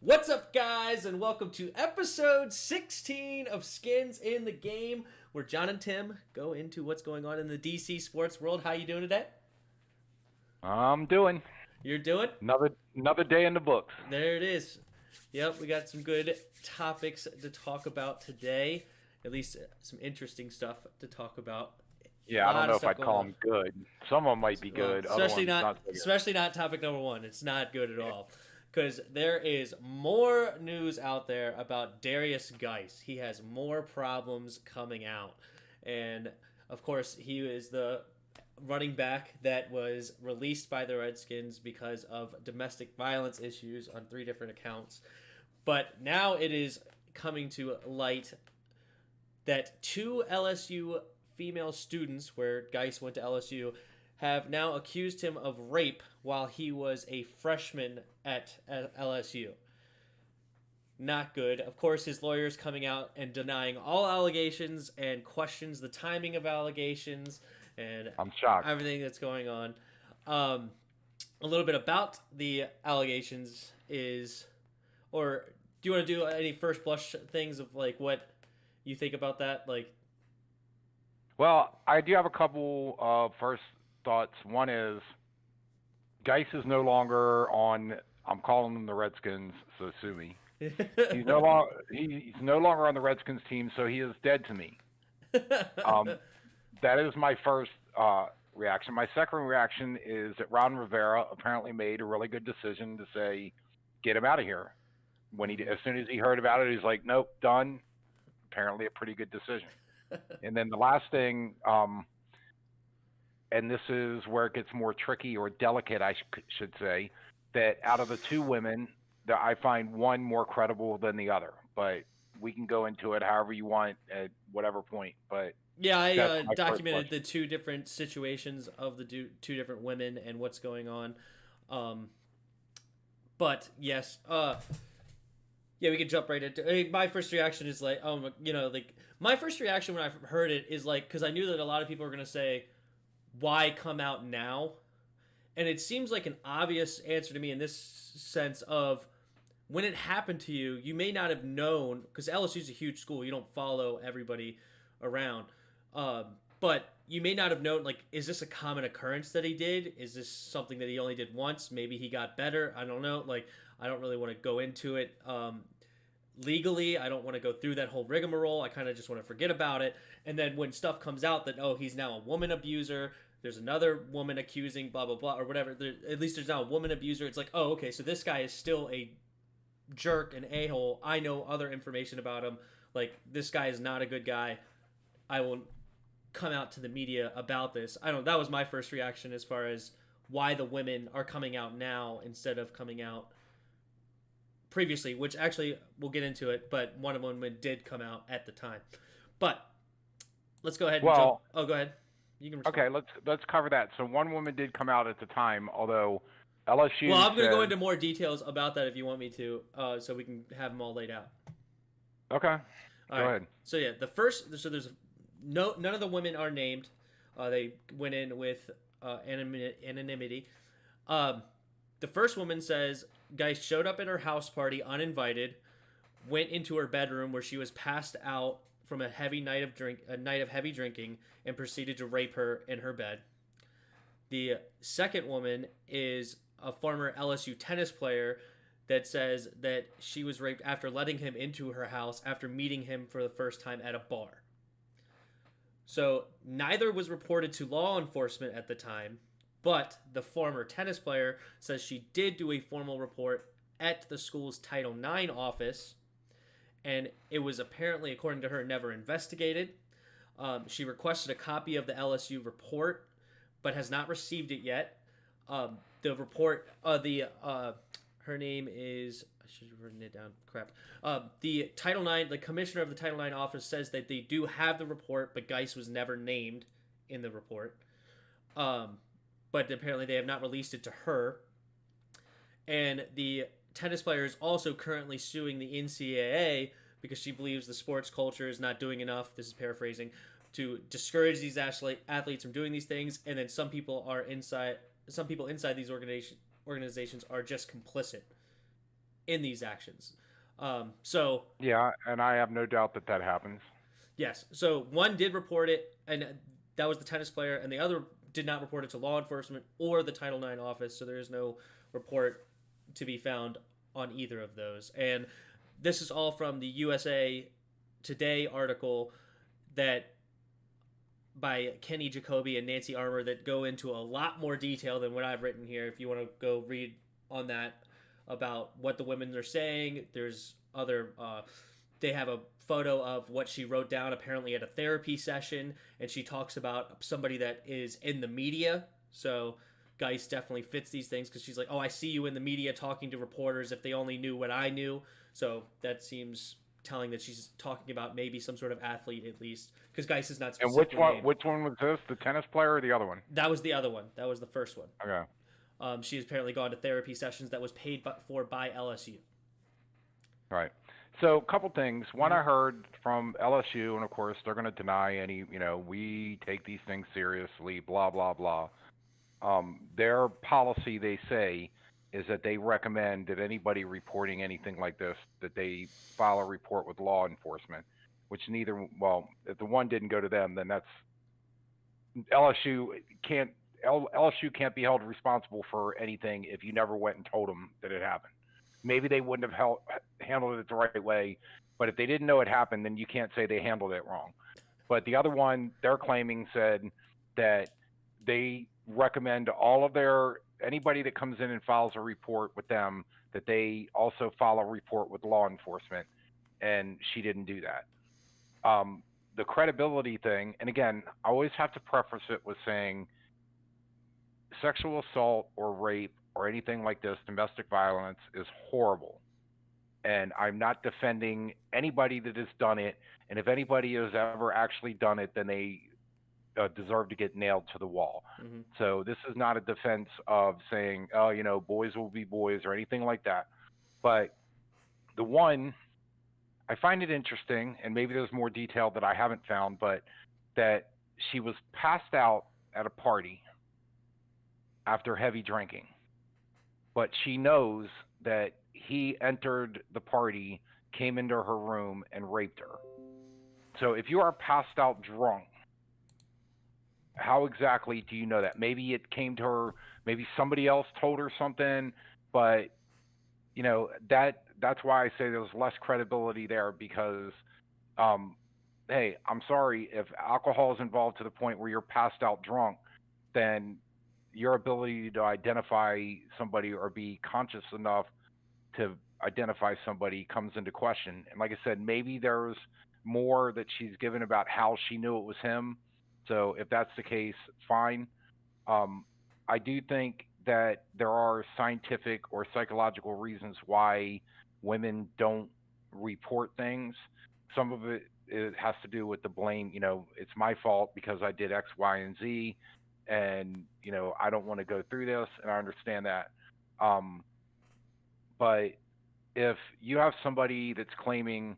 What's up, guys, and welcome to episode 16 of Skins in the Game, where John and Tim go into what's going on in the DC sports world. How you doing today? I'm doing You're doing? another day in the books. There it is. Yep, we got some good topics to talk about today. At least some interesting stuff to talk about. A Yeah, I don't lot know of if stuff I'd going call on. them good. Some of them might be Well, good, other ones not so good. especially not topic number one. It's not good at all. Because there is more news out there about Derrius Guice. He has more problems coming out. And of course, he is the running back that was released by the Redskins because of domestic violence issues on three different accounts. But now it is coming to light that two LSU female students, where Guice went to LSU, have now accused him of rape while he was a freshman at LSU. Not good. Of course, his lawyer's coming out and denying all allegations and questions the timing of allegations and I'm shocked. everything that's going on. A little bit about the allegations is, or do you want to do any first blush things of like what you think about that? Like, Well, I do have a couple of first thoughts. One is Guice is no longer on. I'm calling them the Redskins, so sue me. He's no longer on the Redskins team, so he is dead to me. Um, that is my first reaction. My second reaction is that Ron Rivera apparently made a really good decision to say, "Get him out of here." As soon as he heard about it, he's like, "Nope, done." Apparently, a pretty good decision. And then the last thing, and this is where it gets more tricky or delicate, I should say, that out of the two women, that I find one more credible than the other. But we can go into it however you want at whatever point. But Yeah, I that's my first documented question. the two different situations of the two different women and what's going on. Um, but yes, yeah, we can jump right into. I mean, my first reaction is like, like my first reaction when I heard it is like, because I knew that a lot of people were gonna say, "Why come out now?" And it seems like an obvious answer to me in this sense of when it happened to you, you may not have known because LSU is a huge school. You don't follow everybody around, um, but you may not have known. Like, is this a common occurrence that he did? Is this something that he only did once? Maybe he got better. I don't know. Like, I don't really want to go into it. Legally, I don't want to go through that whole rigmarole. I kind of just want to forget about it. And then when stuff comes out that, oh, he's now a woman abuser, there's another woman accusing blah blah blah or whatever, at least there's now a woman abuser. It's like, oh, okay, so this guy is still a jerk and a-hole. I know other information about him. Like, this guy is not a good guy. I will come out to the media about this. I don't, that was my first reaction as far as why the women are coming out now instead of coming out previously, which actually we'll get into it, but one of them did come out at the time. But let's go ahead and jump. Well, Oh, go ahead. You can respond. okay, let's cover that. So one woman did come out at the time, although LSU Well, I'm going to go said, into more details about that if you want me to, so we can have them all laid out. "Okay, All go right. ahead." So yeah, there's none of the women are named. They went in with anonymity. Um, the first woman says Guy showed up at her house party uninvited, went into her bedroom where she was passed out from a night of heavy drinking, and proceeded to rape her in her bed. The second woman is a former LSU tennis player that says that she was raped after letting him into her house after meeting him for the first time at a bar. So neither was reported to law enforcement at the time, but the former tennis player says she did do a formal report at the school's Title IX office, and it was apparently, according to her, never investigated. She requested a copy of the LSU report, but has not received it yet. The report, her name is, I should have written it down. Crap. The Title IX, the commissioner of the Title IX office says that they do have the report, but Guice was never named in the report. But apparently they have not released it to her. And the tennis player is also currently suing the NCAA because she believes the sports culture is not doing enough. This is paraphrasing, to discourage these athletes from doing these things, and then some people inside these organizations are just complicit in these actions. So Yeah, and I have no doubt that that happens. yes, so one did report it, and that was the tennis player, and the other did not report it to law enforcement or the Title IX office. So there is no report to be found on either of those. And this is all from the USA Today article that by Kenny Jacoby and Nancy Armour that go into a lot more detail than what I've written here. If you want to go read on that about what the women are saying, there's other. They have a photo of what she wrote down apparently at a therapy session, and she talks about somebody that is in the media. So Guice definitely fits these things because she's like, "Oh, I see you in the media talking to reporters. If they only knew what I knew." So that seems telling that she's talking about maybe some sort of athlete at least, because Guice is not And specifically named. which one was this? The tennis player or the other one? That was the other one. That was the first one. Okay. She has apparently gone to therapy sessions that was paid for by LSU. Right. So, a couple things. One, I heard from LSU, and of course, they're going to deny any, we take these things seriously, blah, blah, blah. Their policy, they say, is that they recommend that anybody reporting anything like this, that they file a report with law enforcement, which if the one didn't go to them, then that's LSU can't be held responsible for anything if you never went and told them that it happened. Maybe they wouldn't have handled it the right way, but if they didn't know it happened, then you can't say they handled it wrong. But the other one, they're claiming, said that they recommend anybody that comes in and files a report with them, that they also file a report with law enforcement, and she didn't do that. The credibility thing, and again, I always have to preface it with saying sexual assault or rape or anything like this, domestic violence, is horrible. And I'm not defending anybody that has done it. And if anybody has ever actually done it, then they deserve to get nailed to the wall. Mm-hmm. So this is not a defense of saying, oh, boys will be boys or anything like that. But the one, I find it interesting, and maybe there's more detail that I haven't found, but that she was passed out at a party after heavy drinking. But she knows that he entered the party, came into her room, and raped her. So if you are passed out drunk, how exactly do you know that? Maybe it came to her, maybe somebody else told her something, but that's why I say there's less credibility there because, hey, I'm sorry, if alcohol is involved to the point where you're passed out drunk, then your ability to identify somebody or be conscious enough to identify somebody comes into question. And like I said, maybe there's more that she's given about how she knew it was him. So if that's the case, fine. I do think that there are scientific or psychological reasons why women don't report things. Some of it has to do with the blame. It's my fault because I did X, Y, and Z, and I don't want to go through this, and I understand that. But if you have somebody that's claiming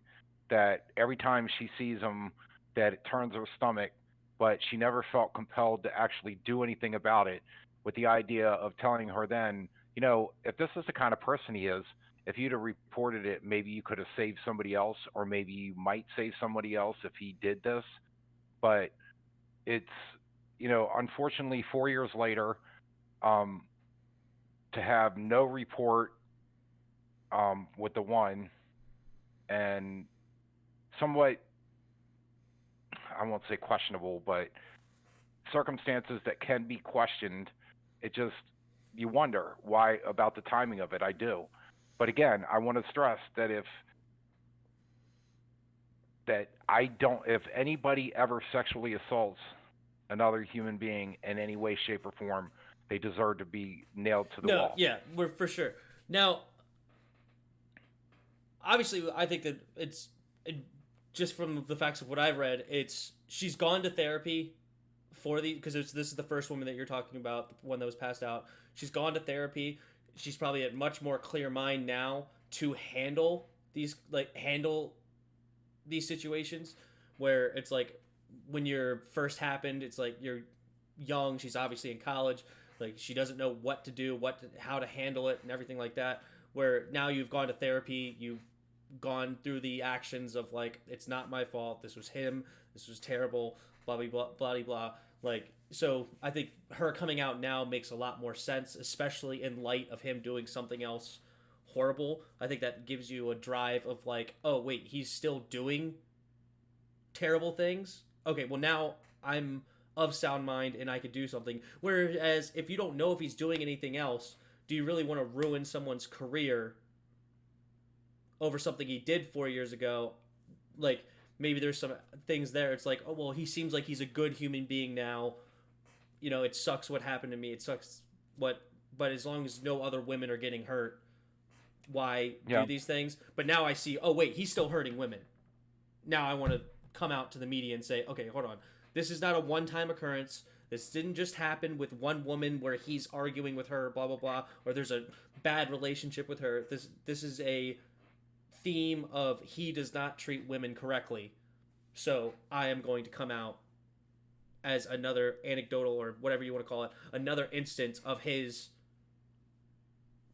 that every time she sees him that it turns her stomach, but she never felt compelled to actually do anything about it, with the idea of telling her then, if this is the kind of person he is, if you'd have reported it, maybe you could have saved somebody else, or maybe you might save somebody else if he did this. But it's, unfortunately 4 years later, to have no report with the one, and somewhat, I won't say questionable, but circumstances that can be questioned, you wonder why about the timing of it. I do. But again, I want to stress that if anybody ever sexually assaults another human being in any way, shape, or form, they deserve to be nailed to the wall. Yeah, we're for sure. Now, obviously, I think that just from the facts of what I've read, she's gone to therapy because this is the first woman that you're talking about, the one that was passed out. She's gone to therapy. She's probably at much more clear mind now to handle these situations where it's like when you're first happened, it's like you're young. She's obviously in college. Like she doesn't know what to do, how to handle it, and everything like that. where now you've gone to therapy, you've gone through the actions of like, it's not my fault, this was him, this was terrible, blah blah blah blah blah. Like, so I think her coming out now makes a lot more sense, especially in light of him doing something else horrible. I think that gives you a drive of like, oh wait, he's still doing terrible things. Okay, well now I'm of sound mind and I could do something. Whereas if you don't know if he's doing anything else, do you really want to ruin someone's career over something he did 4 years ago? Like, maybe there's some things there. It's like, oh well, he seems like he's a good human being now. You know, it sucks what happened to me. It sucks what, but as long as no other women are getting hurt, why do these things? But now I see, oh wait, he's still hurting women. Now I want to come out to the media and say, okay, hold on. This is not a one-time occurrence. This didn't just happen with one woman where he's arguing with her, blah blah blah, or there's a bad relationship with her. This is a theme of he does not treat women correctly. So I am going to come out as another anecdotal, or whatever you want to call it, another instance of his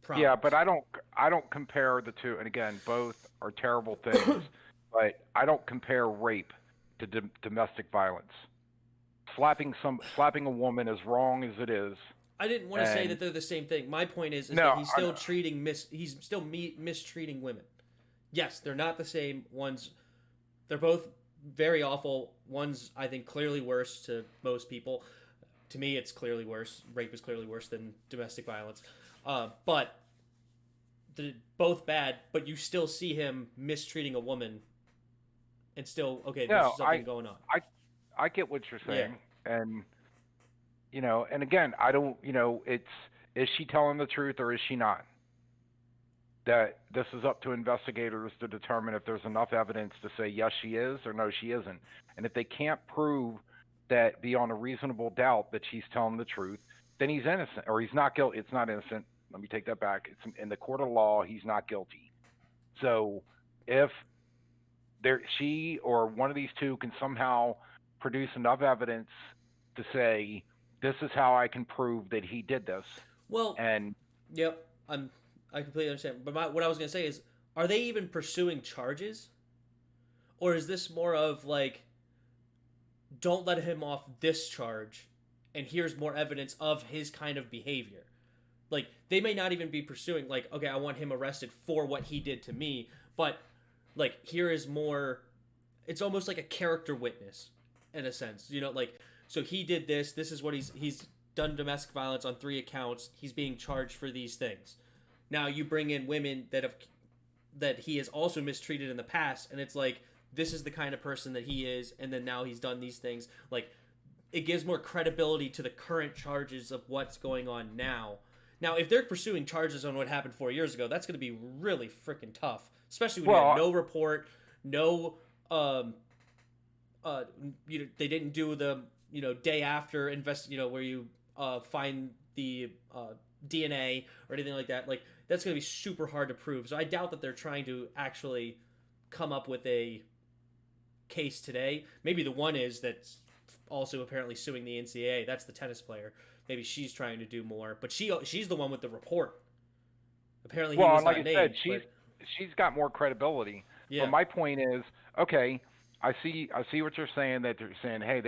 problems. Yeah, but I don't compare the two. And again, both are terrible things. But I don't compare rape to domestic violence. Slapping a woman, as wrong as it is. I didn't want to say that they're the same thing. My point is no, that he's still he's still mistreating women. Yes, they're not the same. They're both very awful. One's, I think, clearly worse to most people. To me, it's clearly worse. Rape is clearly worse than domestic violence. But they're both bad. But you still see him mistreating a woman, and still, okay, there's something going on. I get what you're saying, and and again, I don't, is she telling the truth or is she not? That this is up to investigators to determine if there's enough evidence to say yes she is or no she isn't. And if they can't prove that beyond a reasonable doubt that she's telling the truth, then he's innocent, or he's not guilty. It's not innocent. Let me take that back. It's in the court of law, he's not guilty. So if she or one of these two can somehow produce enough evidence to say this is how I can prove that he did this. Well, yep, I completely understand. But what I was going to say is, are they even pursuing charges? Or is this more of like, don't let him off this charge, and here's more evidence of his kind of behavior? Like, they may not even be pursuing, like, okay, I want him arrested for what he did to me, but, like, here is more, it's almost like a character witness, in a sense. Like, so he did this is what he's done domestic violence on 3 accounts, he's being charged for these things. Now you bring in women that he has also mistreated in the past, and it's like, this is the kind of person that he is, and then now he's done these things. Like, it gives more credibility to the current charges of what's going on now. Now, if they're pursuing charges on what happened 4 years ago, that's going to be really freaking tough, especially when you have no report, no, they didn't do the, day after where you find the DNA or anything like that. Like, that's going to be super hard to prove. So I doubt that they're trying to actually come up with a case today. Maybe the one is that's also apparently suing the NCAA. That's the tennis player. Maybe she's trying to do more, but she's the one with the report. Apparently, he was like not named. Said, she's got more credibility. Yeah. But my point is, okay, I see what you're saying. That they're saying, hey,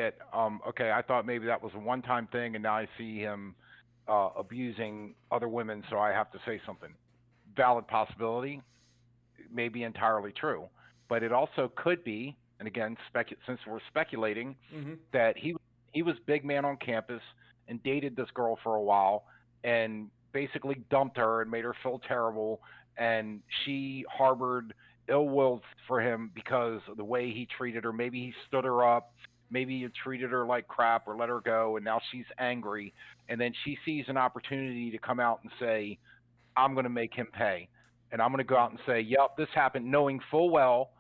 okay, I thought maybe that was a one-time thing, and now I see him abusing other women, so I have to say something. Valid possibility, may be entirely true, but it also could be, and again, since we're speculating, that he was big man on campus and dated this girl for a while, and basically dumped her and made her feel terrible, and she harbored ill will for him because of the way he treated her. Maybe he stood her up. Maybe he treated her like crap or let her go, and now she's angry. And then she sees an opportunity to come out and say, I'm going to make him pay. And I'm going to go out and say, yep, this happened, knowing full well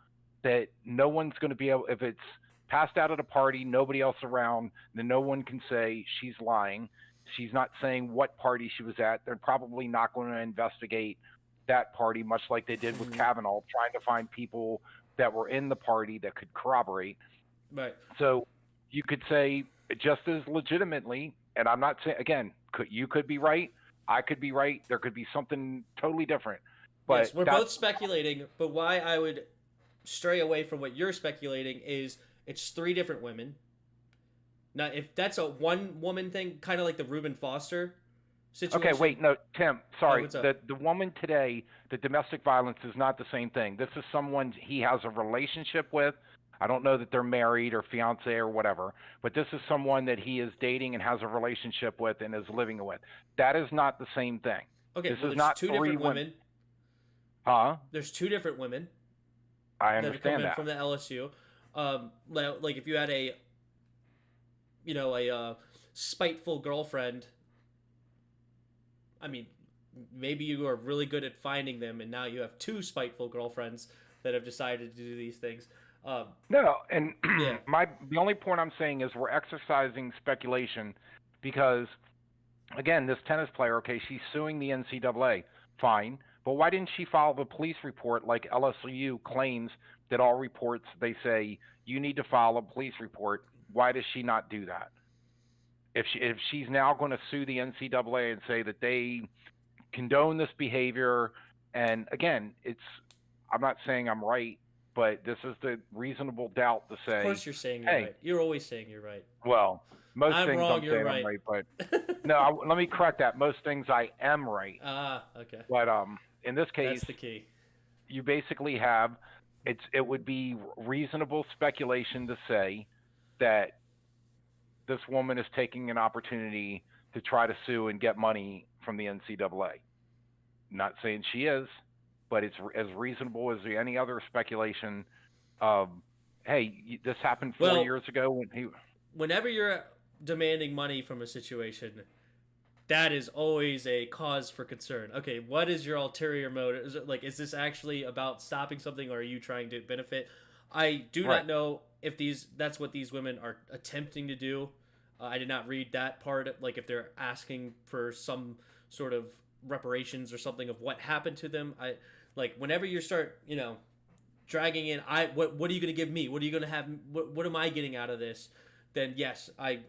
that no one's going to be able, if it's passed out at a party, nobody else around, then no one can say she's lying. She's not saying what party she was at. They're probably not going to investigate that party, much like they did with Kavanaugh, trying to find people that were in the party that could corroborate. Right. So you could say just as legitimately, and I'm not saying, again, you could be right, I could be right, there could be something totally different. Yes, But we're that both speculating, but why I would stray away from what you're speculating is it's three different women. Now, if that's a one woman thing, kind of like the Reuben Foster okay, situation. wait, no, Tim, Oh, sorry. what's up? The woman today, the domestic violence is not the same thing. This is someone he has a relationship with. I don't know that they're married or fiance or whatever, but this is someone that he is dating and has a relationship with and is living with. That is not the same thing. Okay, This well, is there's not two three different women. women. Huh? There's two different women I that are understand coming that. from the LSU. Like if you had a, spiteful girlfriend. I mean, maybe you are really good at finding them, and now you have two spiteful girlfriends that have decided to do these things. Um, No, and yeah, the only point I'm saying is we're exercising speculation because again, this tennis player, okay, she's suing the NCAA, fine, but why didn't she file the police report like LSU claims that all reports they say you need to file a police report? Why does she not do that? If she's now going to sue the NCAA and say that they condone this behavior, and again, it's I'm not saying I'm right, but this is the reasonable doubt to of say, course you're saying you're hey, right. You're always saying you're right. well, most I'm things wrong. I'm You're saying I'm right. right, but no, let me correct that. Most things I am right, Okay. but in this case, That's the key. you basically have it would be reasonable speculation to say that this woman is taking an opportunity to try to sue and get money from the NCAA. Not saying she is, but it's as reasonable as any other speculation. Hey, this happened 4 years Well, ago when he. whenever you're demanding money from a situation, that is always a cause for concern. Okay, what is your ulterior motive? Is this actually about stopping something, or are you trying to benefit? I do Right. not know if that's what these women are attempting to do. I did not read that part. Like if they're asking for some sort of reparations or something of what happened to them. I like whenever you start, dragging in. What are you going to give me? What are you going to have? What am I getting out of this? Then yes, I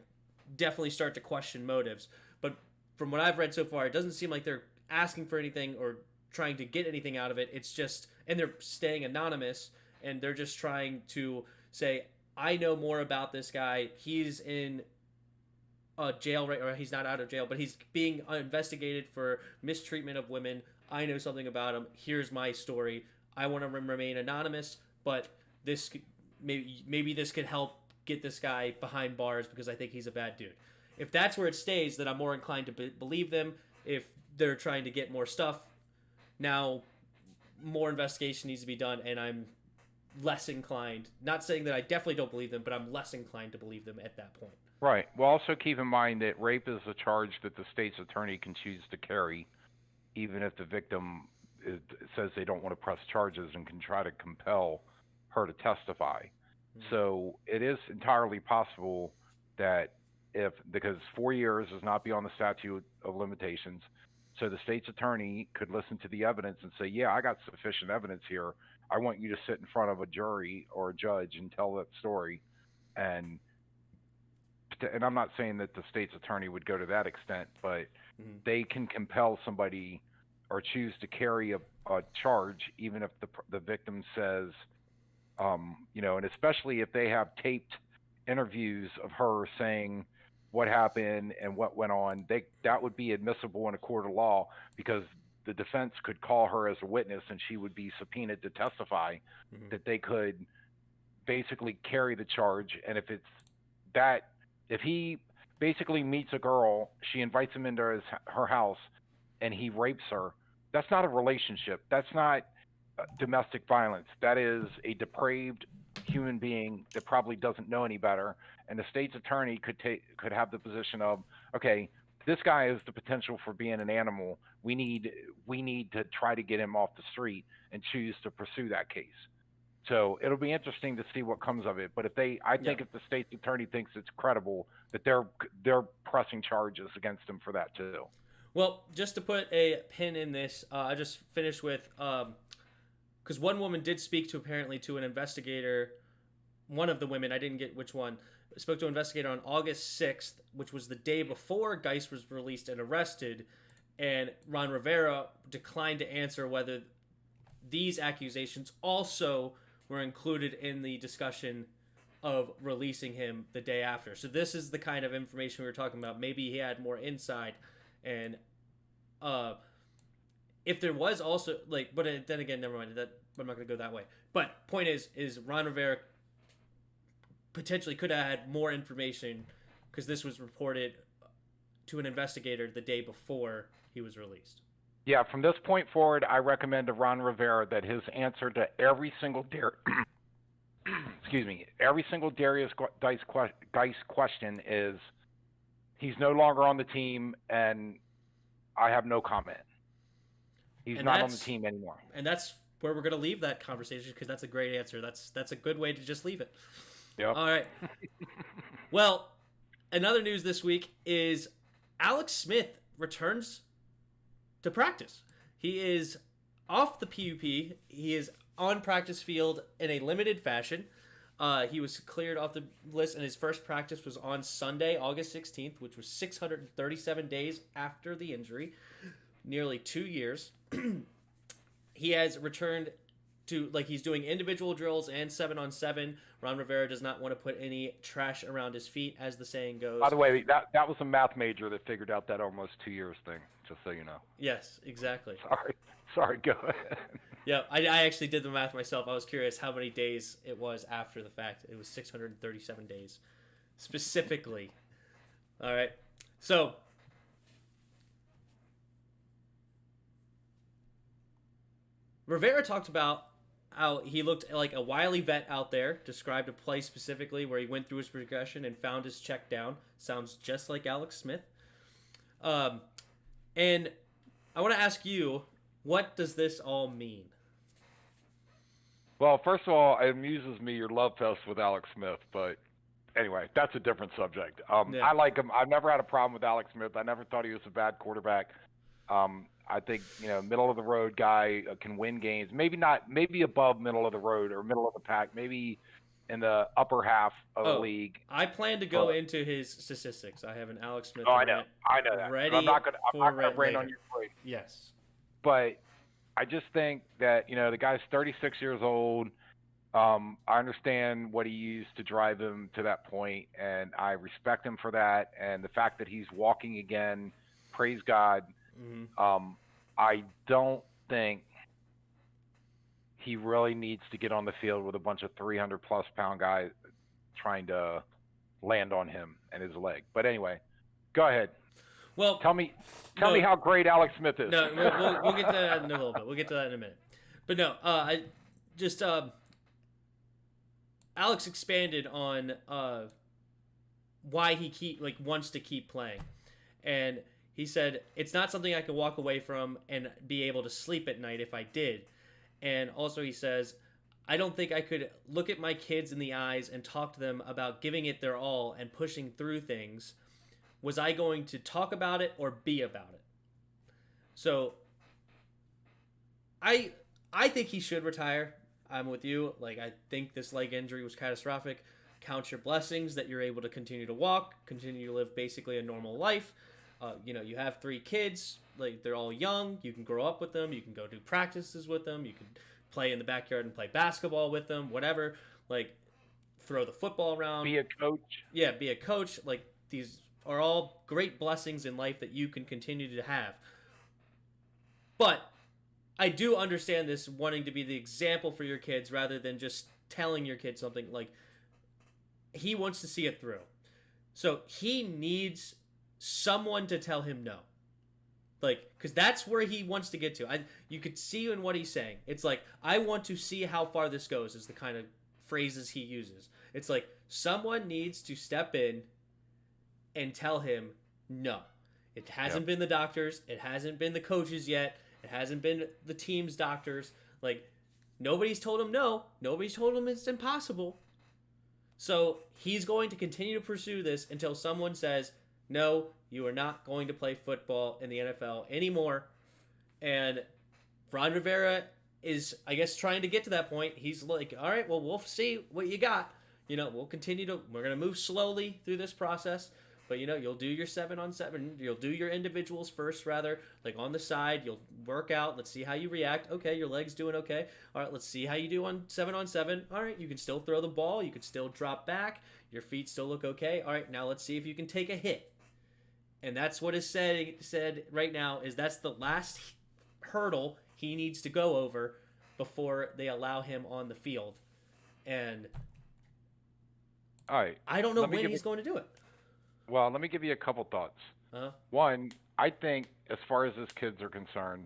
definitely start to question motives. But from what I've read so far, it doesn't seem like they're asking for anything or trying to get anything out of it. It's just, and they're staying anonymous, and they're just trying to say, I know more about this guy. He's in jail, right? Or he's not out of jail, but he's being investigated for mistreatment of women. I know something about him. Here's my story. I want to remain anonymous, but this maybe this could help get this guy behind bars because I think he's a bad dude. If that's where it stays, then I'm more inclined to believe them. If they're trying to get more stuff, now more investigation needs to be done, and I'm less inclined. Not saying that I definitely don't believe them, but I'm less inclined to believe them at that point. Right. Well, also keep in mind that rape is a charge that the state's attorney can choose to carry, even if the victim says they don't want to press charges and can try to compel her to testify. So it is entirely possible that because 4 years is not beyond the statute of limitations, so the state's attorney could listen to the evidence and say, yeah, I got sufficient evidence here. I want you to sit in front of a jury or a judge and tell that story. And I'm not saying that the state's attorney would go to that extent, but they can compel somebody or choose to carry a charge, even if the victim says, and especially if they have taped interviews of her saying what happened and what went on, that would be admissible in a court of law because the defense could call her as a witness and she would be subpoenaed to testify. That they could basically carry the charge, and if he basically meets a girl, she invites him into her house, and he rapes her, that's not a relationship. That's not domestic violence. That is a depraved human being that probably doesn't know any better. And the state's attorney could have the position of, okay, this guy has the potential for being an animal. We need to try to get him off the street and choose to pursue that case. So it'll be interesting to see what comes of it. But if the state's attorney thinks it's credible, that they're pressing charges against him for that too. Well, just to put a pin in this, I just finished with because one woman did speak to an investigator. One of the women, I didn't get which one, spoke to an investigator on August 6th, which was the day before Guice was released and arrested, and Ron Rivera declined to answer whether these accusations also were included in the discussion of releasing him the day after. So this is the kind of information we were talking about. Maybe he had more insight, and if there was also like, but then again, never mind that. I'm not going to go that way. But point is Ron Rivera potentially could have had more information because this was reported to an investigator the day before he was released. Yeah, from this point forward, I recommend to Ron Rivera that his answer to every single every single Derrius Guice question is he's no longer on the team, and I have no comment. He's not on the team anymore. And that's where we're going to leave that conversation because that's a great answer. That's a good way to just leave it. Yep. All right. Well, another news this week is Alex Smith returns to practice. He is off the PUP. He is on practice field in a limited fashion. He was cleared off the list, and his first practice was on Sunday, August 16th, which was 637 days after the injury, nearly 2 years. He has returned to, like, he's doing individual drills and 7-on-7. Ron Rivera does not want to put any trash around his feet, as the saying goes. By the way, that was a math major that figured out that almost 2 years thing, just so you know. Yes, exactly. Sorry, go ahead. Yeah, I actually did the math myself. I was curious how many days it was after the fact. It was 637 days, specifically. All right. So, Rivera talked about how he looked like a wily vet out there, described a play specifically where he went through his progression and found his check down. Sounds just like Alex Smith. And I want to ask you, what does this all mean? Well, first of all, it amuses me your love fest with Alex Smith, but anyway, that's a different subject. Yeah. I like him. I've never had a problem with Alex Smith. I never thought he was a bad quarterback. I think, middle of the road guy can win games. Maybe above middle of the road or middle of the pack. Maybe in the upper half of the league. I plan to go into his statistics. I have an Alex Smith. I know that. Ready I'm not going to rain later. on your parade. Yes. But I just think that, the guy's 36 years old. I understand what he used to drive him to that point, and I respect him for that. And the fact that he's walking again, praise God. Mm-hmm. I don't think he really needs to get on the field with a bunch of 300-plus pound guys trying to land on him and his leg. But anyway, go ahead. Well, tell me how great Alex Smith is. No, we'll get to that in a little bit. We'll get to that in a minute. But no, I just Alex expanded on why he wants to keep playing, and he said it's not something I can walk away from and be able to sleep at night if I did. And also he says, I don't think I could look at my kids in the eyes and talk to them about giving it their all and pushing through things. Was I going to talk about it or be about it? So I think he should retire. I'm with you. I think this leg injury was catastrophic. Count your blessings that you're able to continue to walk, continue to live basically a normal life. You have 3 kids. They're all young. You can grow up with them. You can go do practices with them. You can play in the backyard and play basketball with them. Whatever. Throw the football around. Be a coach. Yeah, be a coach. These are all great blessings in life that you can continue to have. But I do understand this wanting to be the example for your kids rather than just telling your kids something. He wants to see it through. So he needs someone to tell him no. Because that's where he wants to get to. You could see in what he's saying. It's I want to see how far this goes is the kind of phrases he uses. It's someone needs to step in and tell him no. It hasn't been the doctors. It hasn't been the coaches yet. It hasn't been the team's doctors. Nobody's told him no. Nobody's told him it's impossible. So he's going to continue to pursue this until someone says, no, you are not going to play football in the NFL anymore. And Ron Rivera is, I guess, trying to get to that point. He's all right, well, we'll see what you got. We'll continue we're going to move slowly through this process. But you'll do your 7-on-7. You'll do your individuals first, rather, like on the side. You'll work out. Let's see how you react. Okay, your leg's doing okay. All right, let's see how you do on 7-on-7. All right, you can still throw the ball. You can still drop back. Your feet still look okay. All right, now let's see if you can take a hit. And that's what is said right now, is that's the last hurdle he needs to go over before they allow him on the field. And all right, I don't know when he's going to do it. Well, let me give you a couple thoughts. Uh-huh. One, I think as far as his kids are concerned,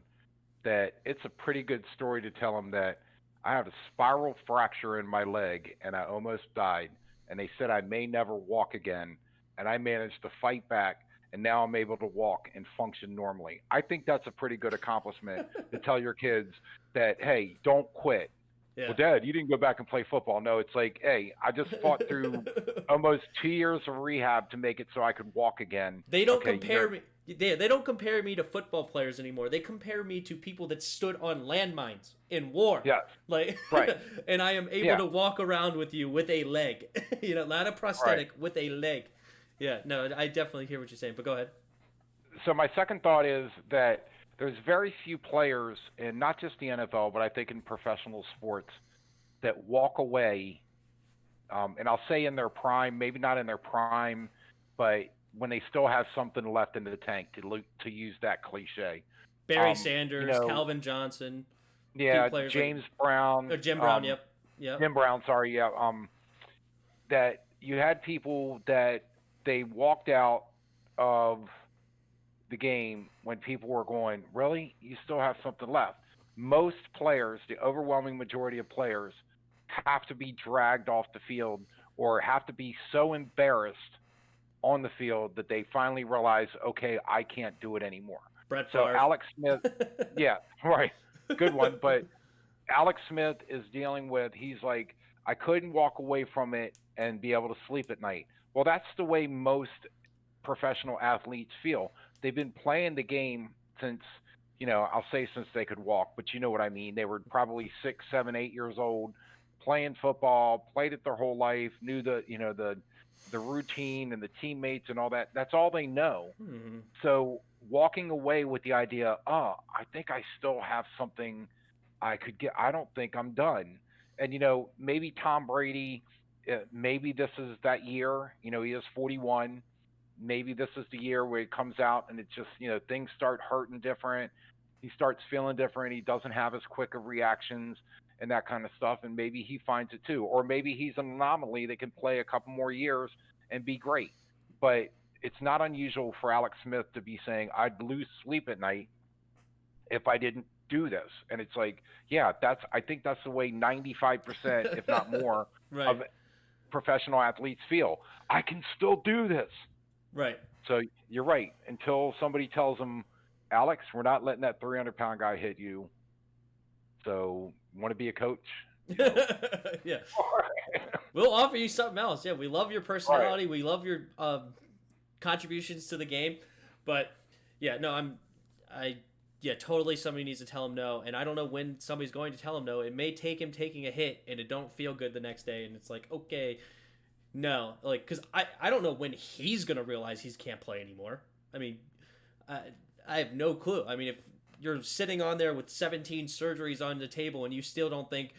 that it's a pretty good story to tell him that I have a spiral fracture in my leg and I almost died, and they said I may never walk again, and I managed to fight back, and now I'm able to walk and function normally. I think that's a pretty good accomplishment to tell your kids that, hey, don't quit. Yeah. Well, Dad, you didn't go back and play football. No, it's like, hey, I just fought through almost 2 years of rehab to make it so I could walk again. They don't compare me. They don't compare me to football players anymore. They compare me to people that stood on landmines in war. Yes. Like, right. And I am able to walk around with you with a leg. Not a prosthetic, with a leg. Yeah, no, I definitely hear what you're saying, but go ahead. So my second thought is that there's very few players, in not just the NFL, but I think in professional sports, that walk away, and I'll say in their prime, maybe not in their prime, but when they still have something left in the tank, to use that cliche. Barry Sanders, Calvin Johnson. Yeah, James Brown. Or Jim Brown, yep. Jim Brown, sorry, yeah. That you had people that they walked out of the game when people were going, really? You still have something left. Most players, the overwhelming majority of players, have to be dragged off the field or have to be so embarrassed on the field that they finally realize, okay, I can't do it anymore. Brett so Favre. Alex Smith, yeah, right, good one. But Alex Smith is dealing with, he's like, I couldn't walk away from it and be able to sleep at night. Well, that's the way most professional athletes feel. They've been playing the game since, I'll say since they could walk, but you know what I mean. They were probably 6, 7, 8 years old, playing football, played it their whole life, knew the routine and the teammates and all that. That's all they know. Mm-hmm. So walking away with the idea, I think I still have something I could get. I don't think I'm done. And, maybe Tom Brady, maybe this is that year. He is 41. Maybe this is the year where it comes out and it just, things start hurting different. He starts feeling different. He doesn't have as quick of reactions and that kind of stuff. And maybe he finds it too. Or maybe he's an anomaly that can play a couple more years and be great. But it's not unusual for Alex Smith to be saying, I'd lose sleep at night if I didn't do this. And it's like, yeah, I think that's the way 95%, if not more, right. of professional athletes feel. I can still do this. Right. So you're right. Until somebody tells them, Alex, we're not letting that 300-pound guy hit you. So want to be a coach? Yeah. We'll offer you something else. Yeah, we love your personality. Right. We love your contributions to the game. But yeah, no, totally somebody needs to tell him no. And I don't know when somebody's going to tell him no. It may take him taking a hit and it don't feel good the next day. And it's like, okay, no. Like, because I don't know when he's going to realize he can't play anymore. I mean, I have no clue. I mean, if you're sitting on there with 17 surgeries on the table and you still don't think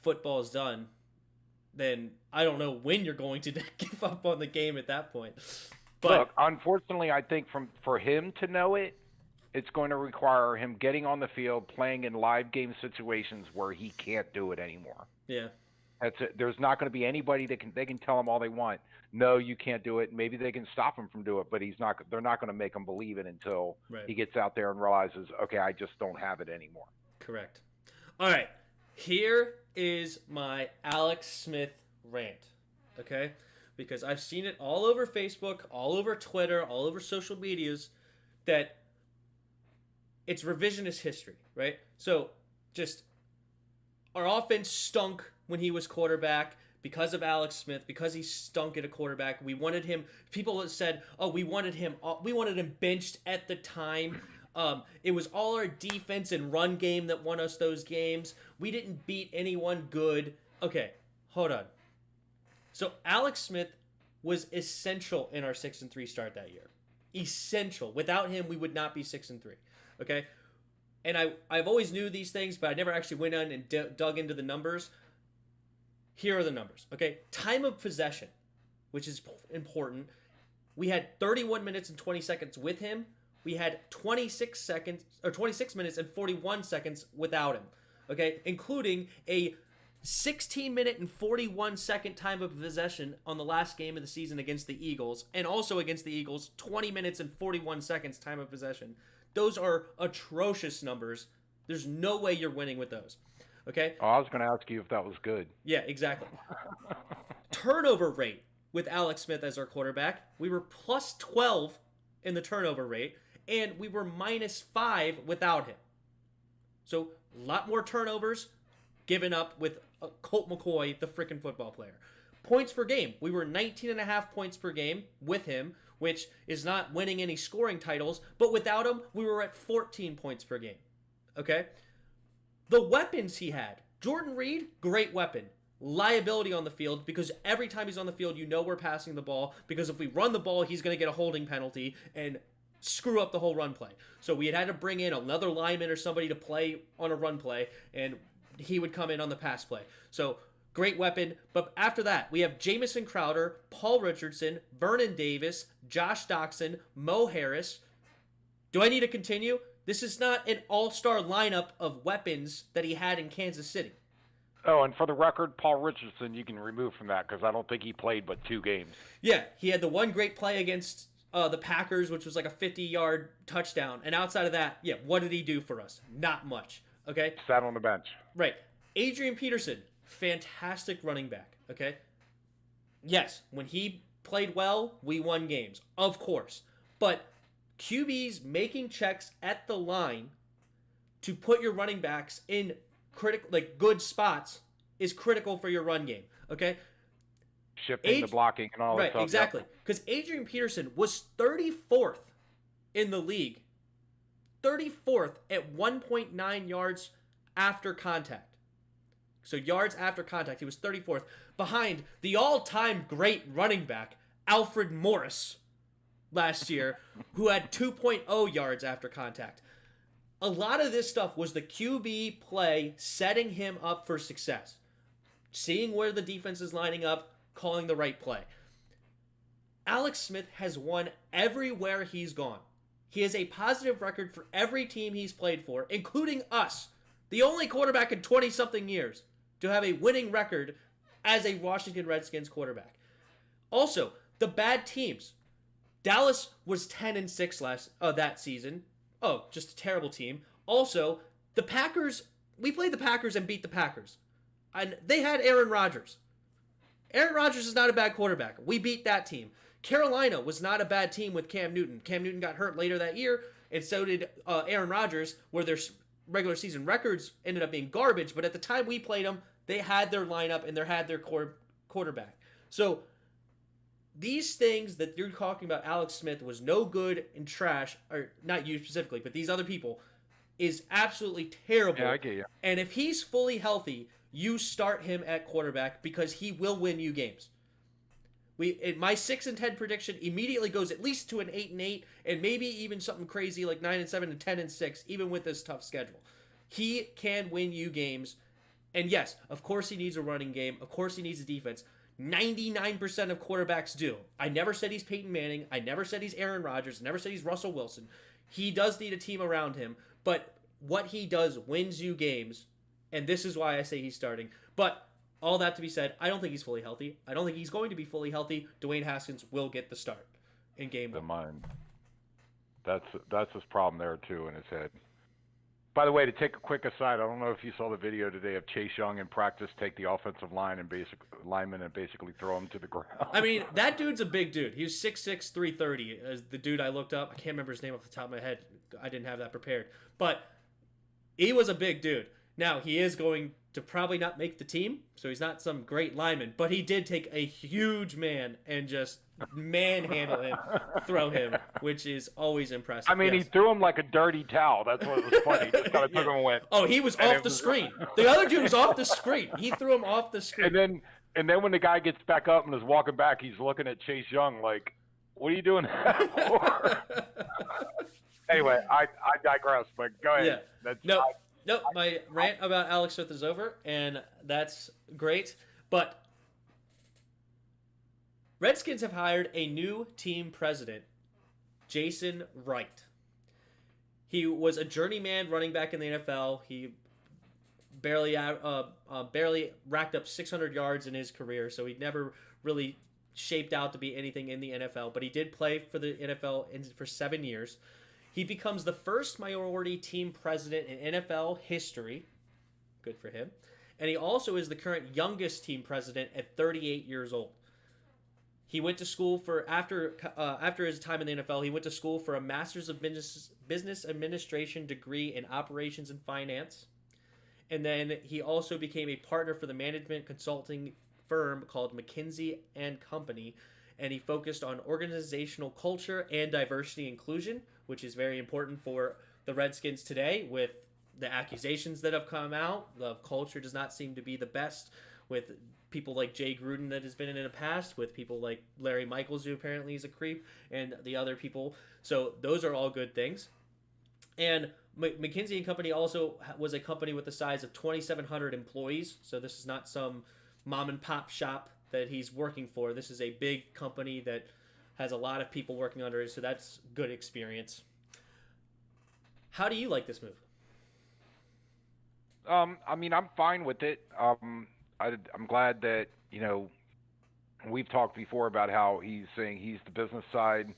football is done, then I don't know when you're going to give up on the game at that point. But look, unfortunately, I think for him to know it, it's going to require him getting on the field, playing in live game situations where he can't do it anymore. Yeah. That's it. There's not going to be anybody that they can tell him all they want. No, you can't do it. Maybe they can stop him from doing it, but they're not going to make him believe it until he gets out there and realizes, okay, I just don't have it anymore. Correct. All right. Here is my Alex Smith rant. Okay? Because I've seen it all over Facebook, all over Twitter, all over social medias that it's revisionist history, right? So just our offense stunk when he was quarterback because of Alex Smith, because he stunk at a quarterback. We wanted him. People said, "Oh, we wanted him benched at the time." It was all our defense and run game that won us those games. We didn't beat anyone good. Okay, hold on. So Alex Smith was essential in our 6-3 start that year. Essential. Without him, we would not be 6-3. Okay? And I've always knew these things, but I never actually went on and dug into the numbers. Here are the numbers. Okay? Time of possession, which is important. We had 31 minutes and 20 seconds with him. We had 26 minutes and 41 seconds without him. Okay? Including a 16-minute and 41-second time of possession on the last game of the season against the Eagles, and also against the Eagles, 20 minutes and 41 seconds time of possession. Those are atrocious numbers. There's no way you're winning with those. Okay? Oh, I was going to ask you if that was good. Yeah, exactly. Turnover rate with Alex Smith as our quarterback, we were plus 12 in the turnover rate, and we were minus 5 without him. So, a lot more turnovers given up with Colt McCoy, the freaking football player. Points per game. We were 19.5 points per game with him, which is not winning any scoring titles, but without him, we were at 14 points per game. Okay? The weapons he had. Jordan Reed, great weapon. Liability on the field, because every time he's on the field, you know we're passing the ball, because if we run the ball, he's going to get a holding penalty and screw up the whole run play. So we had to bring in another lineman or somebody to play on a run play, and he would come in on the pass play. So, great weapon. But after that, we have Jamison Crowder, Paul Richardson, Vernon Davis, Josh Doxson, Mo Harris. Do I need to continue? This is not an all-star lineup of weapons that he had in Kansas City. Oh, and for the record, Paul Richardson you can remove from that because I don't think he played but 2 games. Yeah, he had the one great play against the Packers, which was like a 50-yard touchdown. And outside of that, yeah, what did he do for us? Not much. Okay? Sat on the bench. Right. Adrian Peterson, fantastic running back. Okay? Yes, when he played well, we won games. Of course. But QBs making checks at the line to put your running backs in good spots is critical for your run game. Okay? Shifting the blocking and all that stuff. Right, exactly. Because Adrian Peterson was 34th in the league. 34th at 1.9 yards after contact. So yards after contact, he was 34th. Behind the all-time great running back, Alfred Morris, last year, who had 2.0 yards after contact. A lot of this stuff was the QB play setting him up for success. Seeing where the defense is lining up, calling the right play. Alex Smith has won everywhere he's gone. He has a positive record for every team he's played for, including us, the only quarterback in 20-something years to have a winning record as a Washington Redskins quarterback. Also, the bad teams. Dallas was 10-6 that season. Oh, just a terrible team. Also, the Packers, we played the Packers and beat the Packers. And they had Aaron Rodgers. Aaron Rodgers is not a bad quarterback. We beat that team. Carolina was not a bad team with Cam Newton. Cam Newton got hurt later that year, and so did Aaron Rodgers, where their regular season records ended up being garbage. But at the time we played them, they had their lineup and they had their quarterback. So these things that you're talking about, Alex Smith was no good and trash, or not you specifically, but these other people, is absolutely terrible. Yeah, I get you. And if he's fully healthy, you start him at quarterback because he will win you games. My 6-10 prediction immediately goes at least to an 8-8, and maybe even something crazy like 9-7 and 10-6, even with this tough schedule. He can win you games, and yes, of course he needs a running game. Of course he needs a defense. 99% of quarterbacks do. I never said he's Peyton Manning. I never said he's Aaron Rodgers. I never said he's Russell Wilson. He does need a team around him, but what he does wins you games, and this is why I say he's starting. But all that to be said, I don't think he's fully healthy. I don't think he's going to be fully healthy. Dwayne Haskins will get the start in game 1. Mine. That's his problem there too in his head. By the way, to take a quick aside, I don't know if you saw the video today of Chase Young in practice take the offensive lineman and basically throw him to the ground. I mean, that dude's a big dude. He was 6'6", 330. As the dude I looked up, I can't remember his name off the top of my head. I didn't have that prepared, but he was a big dude. Now he is going to probably not make the team, so he's not some great lineman, but he did take a huge man and just manhandle him, throw him, which is always impressive. I mean, yes. He threw him like a dirty towel. That's what was funny. He just kind of took him and went. Oh, he was off the screen. The other dude was off the screen. He threw him off the screen. And then And then when the guy gets back up and is walking back, he's looking at Chase Young like, "What are you doing that for?" Anyway, I digress. But go ahead. Yeah. No, my rant about Alex Smith is over, and that's great. But Redskins have hired a new team president, Jason Wright. He was a journeyman running back in the NFL. He barely racked up 600 yards in his career, so he never really shaped out to be anything in the NFL. But he did play for the NFL for 7 years. He becomes the first minority team president in NFL history. Good for him. And he also is the current youngest team president at 38 years old. He went to school for after his time in the NFL. He went to school for a Master's of Business Administration degree in Operations and Finance, and then he also became a partner for the management consulting firm called McKinsey and Company, and he focused on organizational culture and diversity inclusion, which is very important for the Redskins today with the accusations that have come out. The culture does not seem to be the best with people like Jay Gruden that has been in the past, with people like Larry Michaels, who apparently is a creep, and the other people. So those are all good things. And McKinsey and Company also was a company with the size of 2,700 employees. So this is not some mom and pop shop that he's working for. This is a big company that has a lot of people working under it. So that's good experience. How do you like this move? I mean, I'm fine with it. I'm glad that, we've talked before about how he's saying he's the business side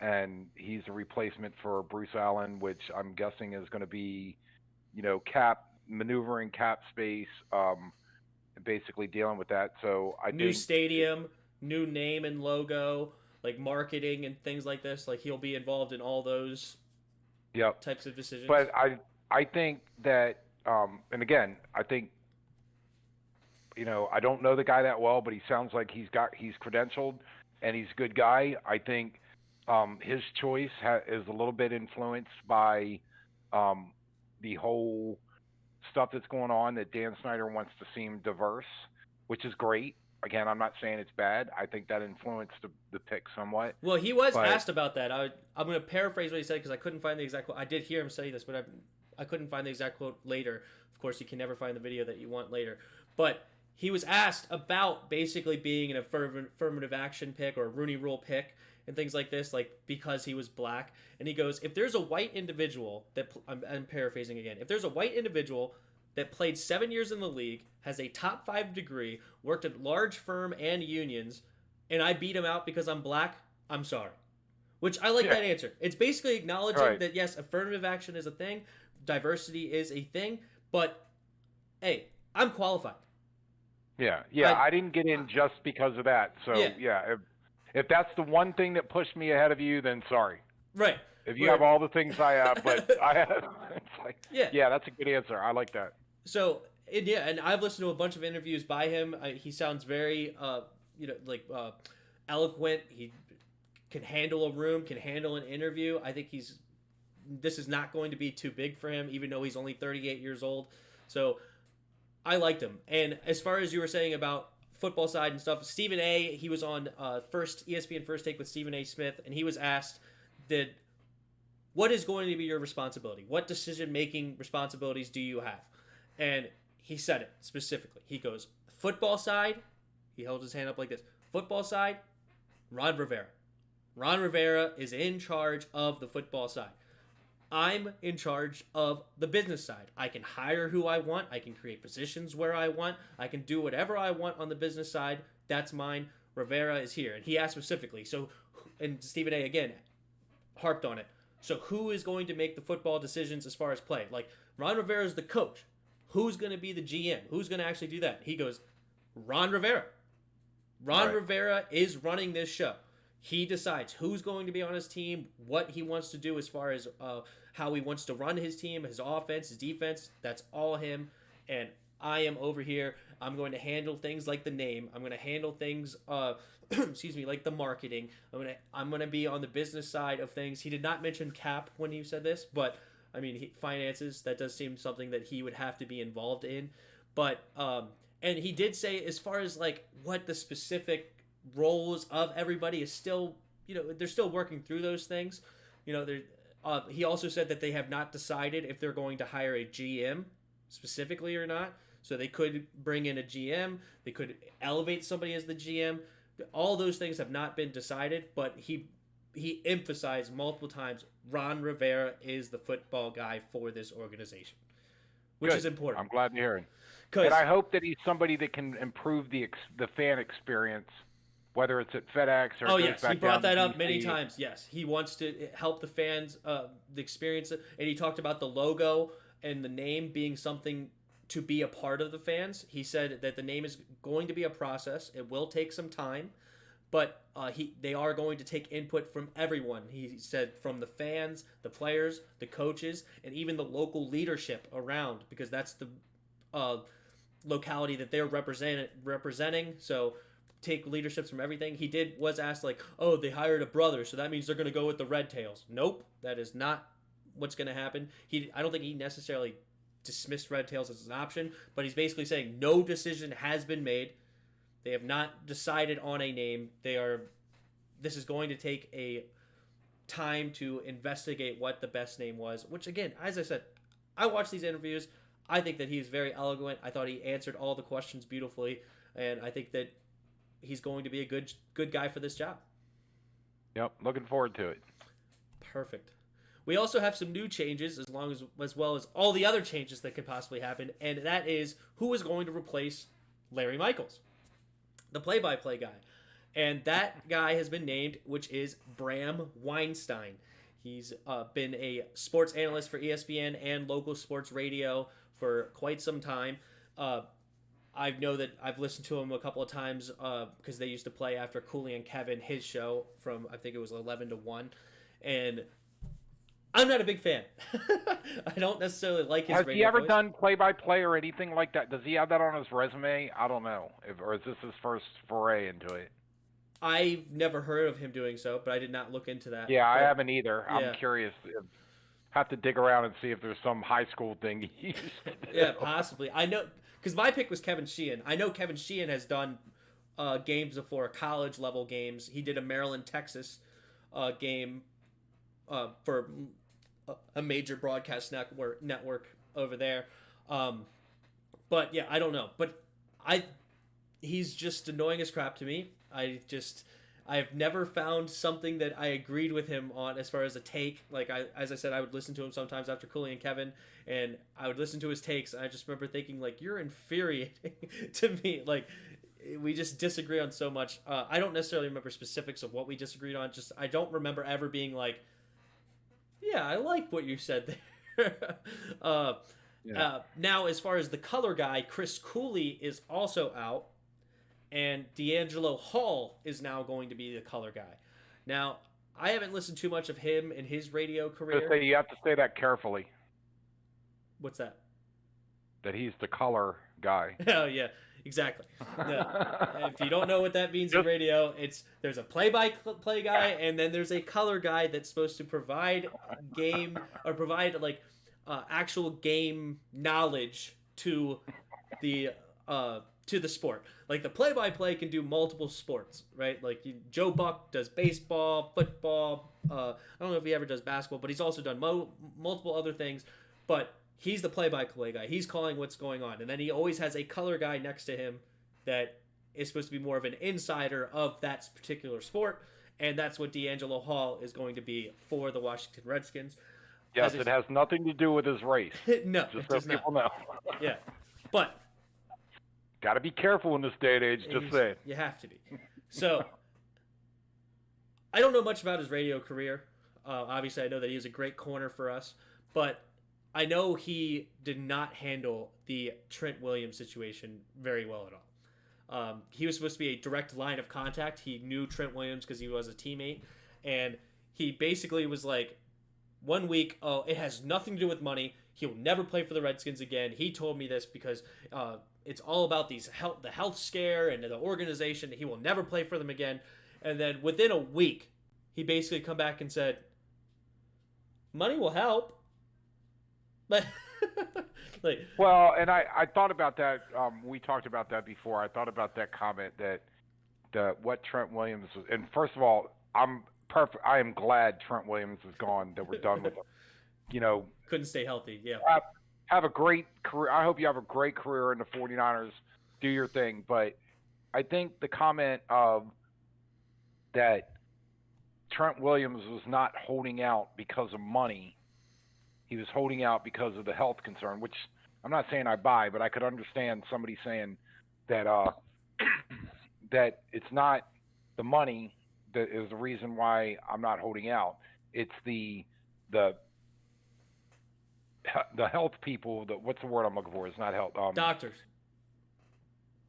and he's a replacement for Bruce Allen, which I'm guessing is going to be, maneuvering cap space, basically dealing with that. So I new stadium, new name and logo, like marketing and things like this. Like he'll be involved in all those types of decisions. But I think that, and again, I think, I don't know the guy that well, but he sounds like he's credentialed and he's a good guy. I think his choice is a little bit influenced by the whole stuff that's going on, that Dan Snyder wants to seem diverse, which is great. Again, I'm not saying it's bad. I think that influenced the pick somewhat. Well, he was asked about that. I'm going to paraphrase what he said because I couldn't find the exact quote. I did hear him say this, but I couldn't find the exact quote later. Of course, you can never find the video that you want later. But he was asked about basically being an affirmative action pick or a Rooney Rule pick and things like this, like because he was black. And he goes, if there's a white individual that, I'm paraphrasing again, if there's a white individual that played 7 years in the league, has a top 5 degree, worked at large firm and unions, and I beat him out because I'm black, I'm sorry. Which I like that answer. It's basically acknowledging that, yes, affirmative action is a thing, diversity is a thing, but, hey, I'm qualified. Yeah. I didn't get in just because of that. So, if that's the one thing that pushed me ahead of you, then sorry. Right. If you have all the things I have, but I have, it's like, that's a good answer. I like that. So, and I've listened to a bunch of interviews by him. He sounds very, eloquent. He can handle a room, can handle an interview. I think this is not going to be too big for him, even though he's only 38 years old. So, I liked him. And as far as you were saying about football side and stuff, Stephen A., he was on ESPN First Take with Stephen A. Smith, and he was asked what is going to be your responsibility? What decision-making responsibilities do you have? And he said it specifically. He goes, football side, he held his hand up like this, football side, Ron Rivera. Ron Rivera is in charge of the football side. I'm in charge of the business side. I can hire who I want. I can create positions where I want. I can do whatever I want on the business side. That's mine. Rivera is here. And he asked specifically. So, and Stephen A. again harped on it. So who is going to make the football decisions as far as play? Like, Ron Rivera is the coach. Who's going to be the GM? Who's going to actually do that? He goes, Ron Rivera. Ron Rivera is running this show. He decides who's going to be on his team, what he wants to do as far as how he wants to run his team, his offense, his defense. That's all him. And I am over here. I'm going to handle things like the name. I'm going to handle things, like the marketing. I'm going to be on the business side of things. He did not mention cap when he said this, but finances, that does seem something that he would have to be involved in. But And he did say, as far as like what the specific roles of everybody is still, they're still working through those things. He also said that they have not decided if they're going to hire a GM specifically or not. So they could bring in a GM. They could elevate somebody as the GM. All those things have not been decided, but he emphasized multiple times Ron Rivera is the football guy for this organization, which Good. is important. I'm glad to hear it. And I hope that he's somebody that can improve the fan experience, whether it's at FedEx or. Oh yes, he brought that up many times. Yes, he wants to help the fans, the experience, and he talked about the logo and the name being something to be a part of the fans. He said that the name is going to be a process. It will take some time, but they are going to take input from everyone. He said from the fans, the players, the coaches, and even the local leadership around, because that's the locality that they're representing. So take leaderships from everything. He was asked like, oh, they hired a brother, so that means they're going to go with the Red Tails. Nope, that is not what's going to happen. I don't think he necessarily dismissed Red Tails as an option, but he's basically saying no decision has been made. They have not decided on a name. This is going to take a time to investigate what the best name was, which again, as I said, I watched these interviews. I think that he's very eloquent. I thought he answered all the questions beautifully, and I think that he's going to be a good guy for this job. Yep, looking forward to it. Perfect. We also have some new changes, as well as all the other changes that could possibly happen, and that is who is going to replace Larry Michaels, the play-by-play guy. And that guy has been named, which is Bram Weinstein. He's been a sports analyst for ESPN and local sports radio for quite some time. I know that I've listened to him a couple of times because they used to play after Cooley and Kevin, his show from, I think it was 11 to 1. And I'm not a big fan. I don't necessarily like his radio Has he ever voice. done play-by-play or anything like that? Does he have that on his resume? I don't know. Or is this his first foray into it? I've never heard of him doing so, but I did not look into that. Yeah, I haven't either. Yeah. I'm curious. Have to dig around and see if there's some high school thing he used to do. Yeah, possibly. I know, because my pick was Kevin Sheehan. I know Kevin Sheehan has done games before, college-level games. He did a Maryland-Texas game for a major broadcast network over there. But, yeah, I don't know. But he's just annoying as crap to me. I've never found something that I agreed with him on as far as a take. Like, as I said, I would listen to him sometimes after Cooley and Kevin, and I would listen to his takes, and I just remember thinking, like, you're infuriating to me. Like, we just disagree on so much. I don't necessarily remember specifics of what we disagreed on. Just I don't remember ever being like, yeah, I like what you said there. Now, as far as the color guy, Chris Cooley is also out. And D'Angelo Hall is now going to be the color guy. Now, I haven't listened too much of him in his radio career. You have to say that carefully. What's that? That he's the color guy. Oh, yeah, exactly. If you don't know what that means in radio, there's a play-by-play guy, and then there's a color guy that's supposed to provide actual game knowledge to the sport. Like, the play-by-play can do multiple sports, right? Like, Joe Buck does baseball, football. I don't know if he ever does basketball, but he's also done multiple other things. But he's the play-by-play guy. He's calling what's going on. And then he always has a color guy next to him that is supposed to be more of an insider of that particular sport. And that's what D'Angelo Hall is going to be for the Washington Redskins. Yes, it has nothing to do with his race. No, just so people know. Yeah, but got to be careful in this day and age, just saying. You have to be. So, I don't know much about his radio career. Obviously, I know that he was a great corner for us. But I know he did not handle the Trent Williams situation very well at all. He was supposed to be a direct line of contact. He knew Trent Williams because he was a teammate. And he basically was like, 1 week, it has nothing to do with money. He will never play for the Redskins again. He told me this because it's all about the health scare and the organization. He will never play for them again. And then within a week, he basically come back and said, money will help. But Like, Well, and I thought about that. We talked about that before. I thought about that comment that what Trent Williams was. And first of all, I'm perfect. I am glad Trent Williams is gone. That we're done with him. You know, couldn't stay healthy. Yeah. have, have a great career. I hope you have a great career in the 49ers. Do your thing. But I think the comment of that Trent Williams was not holding out because of money. He was holding out because of the health concern, which I'm not saying I buy, but I could understand somebody saying that that it's not the money that is the reason why I'm not holding out. It's the the health people. What's the word I'm looking for? It's not health. Doctors.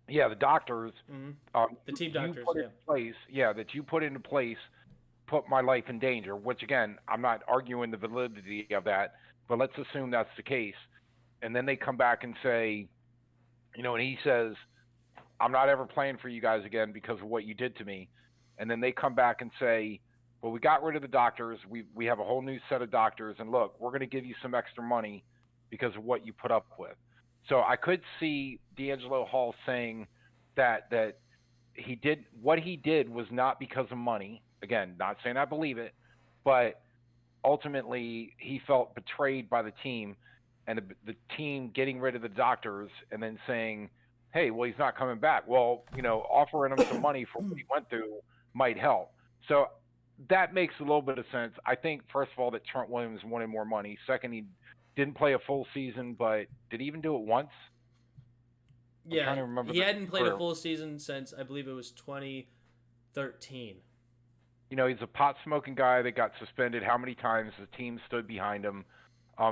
Yeah, the doctors. The team doctors. You put in place. Yeah, that you put into place put my life in danger. Which again, I'm not arguing the validity of that, but let's assume that's the case. And then they come back and say, and he says, I'm not ever playing for you guys again because of what you did to me. And then they come back and say, well, we got rid of the doctors. We have a whole new set of doctors. And look, we're going to give you some extra money because of what you put up with. So I could see D'Angelo Hall saying that what he did was not because of money. Again, not saying I believe it, but ultimately he felt betrayed by the team and the team getting rid of the doctors and then saying, hey, well, he's not coming back. Well, offering him some money for what he went through might help. So that makes a little bit of sense. I think, first of all, that Trent Williams wanted more money. Second, he didn't play a full season, but did he even do it once? Yeah, he hadn't played a full season since, I believe it was 2013. He's a pot-smoking guy that got suspended how many times the team stood behind him.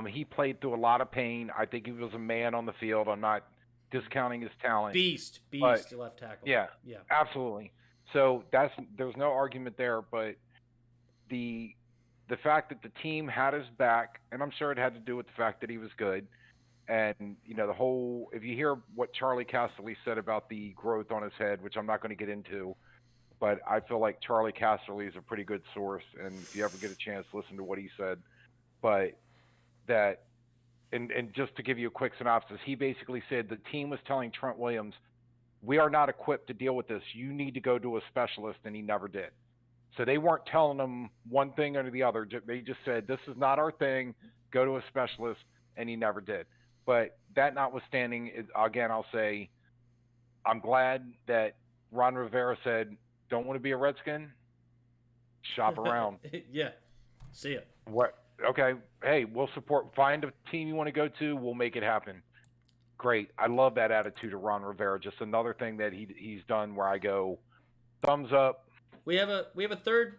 He played through a lot of pain. I think he was a man on the field. I'm not discounting his talent. Beast but, left tackle. Yeah, absolutely. So there's no argument there, but the fact that the team had his back, and I'm sure it had to do with the fact that he was good, and the whole, if you hear what Charlie Casserly said about the growth on his head, which I'm not going to get into, but I feel like Charlie Casserly is a pretty good source, and if you ever get a chance, listen to what he said. But that, and just to give you a quick synopsis, he basically said the team was telling Trent Williams, we are not equipped to deal with this. You need to go to a specialist, and he never did. So they weren't telling him one thing or the other. They just said, this is not our thing. Go to a specialist, and he never did. But that notwithstanding, again, I'll say I'm glad that Ron Rivera said, don't want to be a Redskin? Shop around. Yeah. See ya. What? Okay. Hey, we'll support. Find a team you want to go to. We'll make it happen. Great. I love that attitude of Ron Rivera. Just another thing that he's done where I go, thumbs up. We have a third,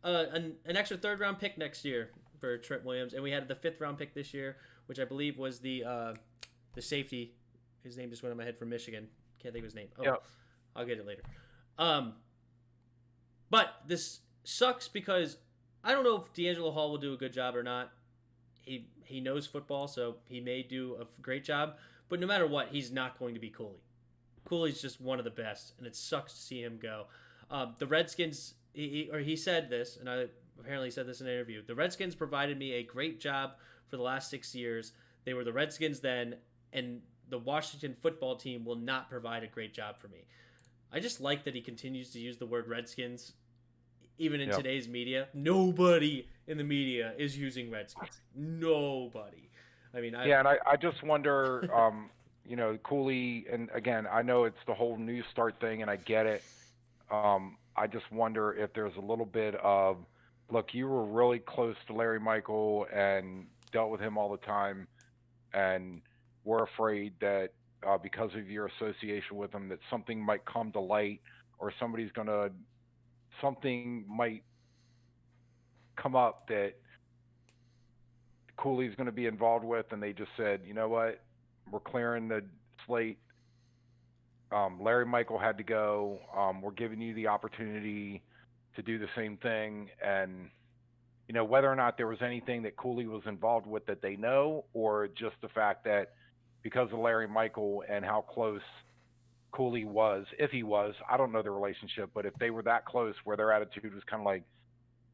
an extra third round pick next year for Trent Williams, and we had the 5th round pick this year, which I believe was the safety. His name just went in my head from Michigan. Can't think of his name. Oh, yep. I'll get it later. But this sucks because I don't know if D'Angelo Hall will do a good job or not. He knows football, so he may do a great job. But no matter what, he's not going to be Cooley. Cooley's just one of the best, and it sucks to see him go. The Redskins, he said this, and I apparently said this in an interview. The Redskins provided me a great job for the last 6 years. They were the Redskins then, and the Washington football team will not provide a great job for me. I just like that he continues to use the word Redskins, even in today's media. Nobody in the media is using Redskins. Nobody. I mean, and I just wonder, Cooley, and again, I know it's the whole New Start thing, and I get it. I just wonder if there's a little bit of, look, you were really close to Larry Michael and dealt with him all the time, and we're afraid that because of your association with him, that something might come to light, or something might come up that Cooley's going to be involved with, and they just said, you know what, we're clearing the slate. Larry Michael had to go. We're giving you the opportunity to do the same thing. And, whether or not there was anything that Cooley was involved with that they know, or just the fact that because of Larry Michael and how close Cooley was, if he was, I don't know the relationship, but if they were that close where their attitude was kind of like,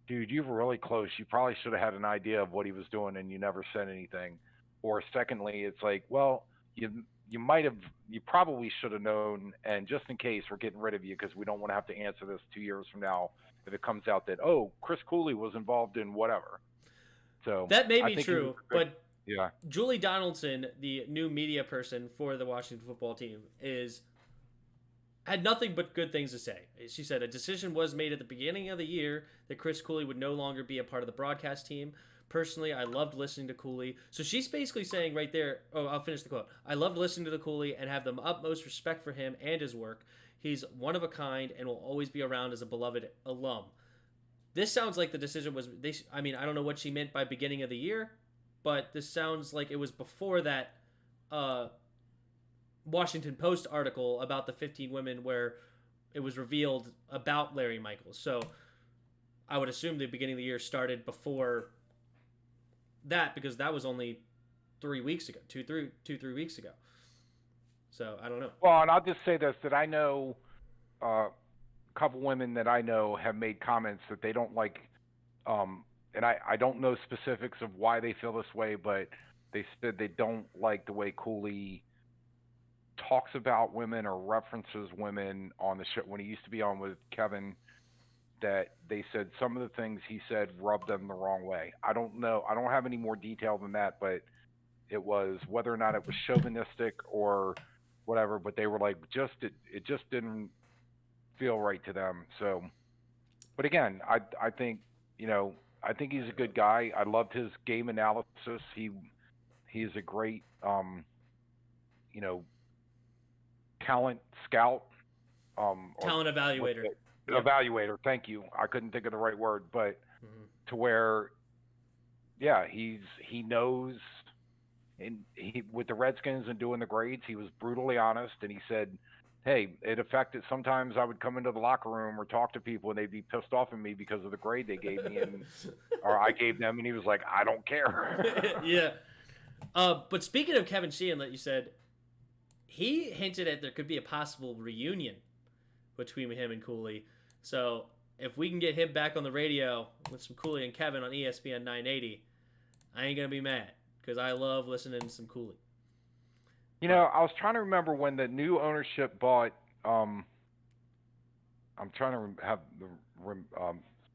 dude, you were really close. You probably should have had an idea of what he was doing and you never said anything. or secondly, it's like, well, you might have, you probably should have known, and just in case, we're getting rid of you because we don't want to have to answer this 2 years from now if it comes out that, oh, Chris Cooley was involved in whatever. So That may I be think he was true, a good, but yeah. Julie Donaldson, the new media person for the Washington football team, had nothing but good things to say. She said a decision was made at the beginning of the year that Chris Cooley would no longer be a part of the broadcast team. Personally, I loved listening to Cooley. So she's basically saying right there, oh, I'll finish the quote. I loved listening to the Cooley and have the utmost respect for him and his work. He's one of a kind and will always be around as a beloved alum. This sounds like the decision was, I mean, I don't know what she meant by beginning of the year, but this sounds like it was before that Washington Post article about the 15 women where it was revealed about Larry Michaels. So I would assume the beginning of the year started before that, because that was only 3 weeks ago, 3 weeks ago. So I don't know. Well, and I'll just say this, that I know a couple women that I know have made comments that they don't like, and I don't know specifics of why they feel this way, but they said they don't like the way Cooley talks about women or references women on the show when he used to be on with Kevin, that they said some of the things he said rubbed them the wrong way. I don't know. I don't have any more detail than that, but it was whether or not it was chauvinistic or whatever, but they were like, it just didn't feel right to them. So, but again, I think, I think he's a good guy. I loved his game analysis. He's a great, talent scout, Talent evaluator. Yep. Evaluator. Thank you. I couldn't think of the right word, but to where, yeah, he knows, and he with the Redskins and doing the grades, he was brutally honest, and he said, hey, it affected. Sometimes I would come into the locker room or talk to people, and they'd be pissed off at me because of the grade they gave me, or I gave them, and he was like, I don't care. Yeah. But speaking of Kevin Sheehan, that you said, he hinted at there could be a possible reunion between him and Cooley. So if we can get him back on the radio with some Cooley and Kevin on ESPN 980, I ain't going to be mad, because I love listening to some Cooley. I was trying to remember when the new ownership bought. I'm trying to have the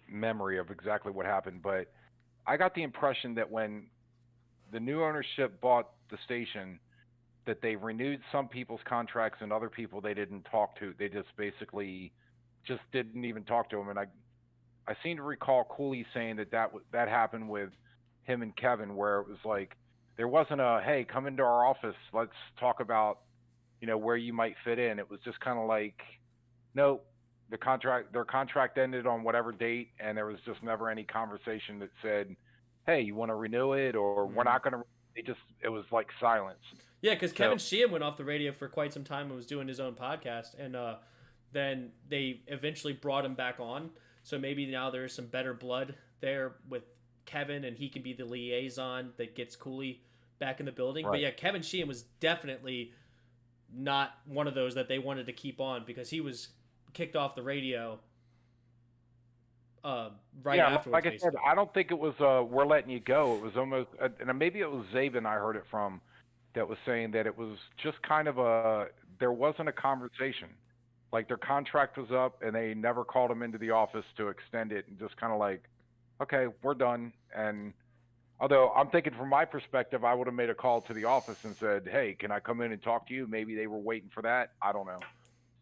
memory of exactly what happened, but I got the impression that when the new ownership bought the station, that they renewed some people's contracts and other people they didn't talk to. They just basically just didn't even talk to them. And I seem to recall Cooley saying that happened with him and Kevin, where it was like, there wasn't a, hey, come into our office, let's talk about, where you might fit in. It was just kind of like, no, their contract ended on whatever date, and there was just never any conversation that said, hey, you want to renew it, or we're not going to. It was like silence. Yeah, because Kevin Sheehan went off the radio for quite some time and was doing his own podcast, and then they eventually brought him back on. So maybe now there's some better blood there with Kevin, and he can be the liaison that gets Cooley back in the building. Right. But yeah, Kevin Sheehan was definitely not one of those that they wanted to keep on, because he was kicked off the radio right afterwards. Like I said, I don't think it was we're letting you go. It was almost, and maybe it was Zabin I heard it from, that was saying that it was just kind of there wasn't a conversation. Like their contract was up and they never called him into the office to extend it, and just kind of like, okay, we're done. And although I'm thinking from my perspective, I would have made a call to the office and said, hey, can I come in and talk to you? Maybe they were waiting for that. I don't know.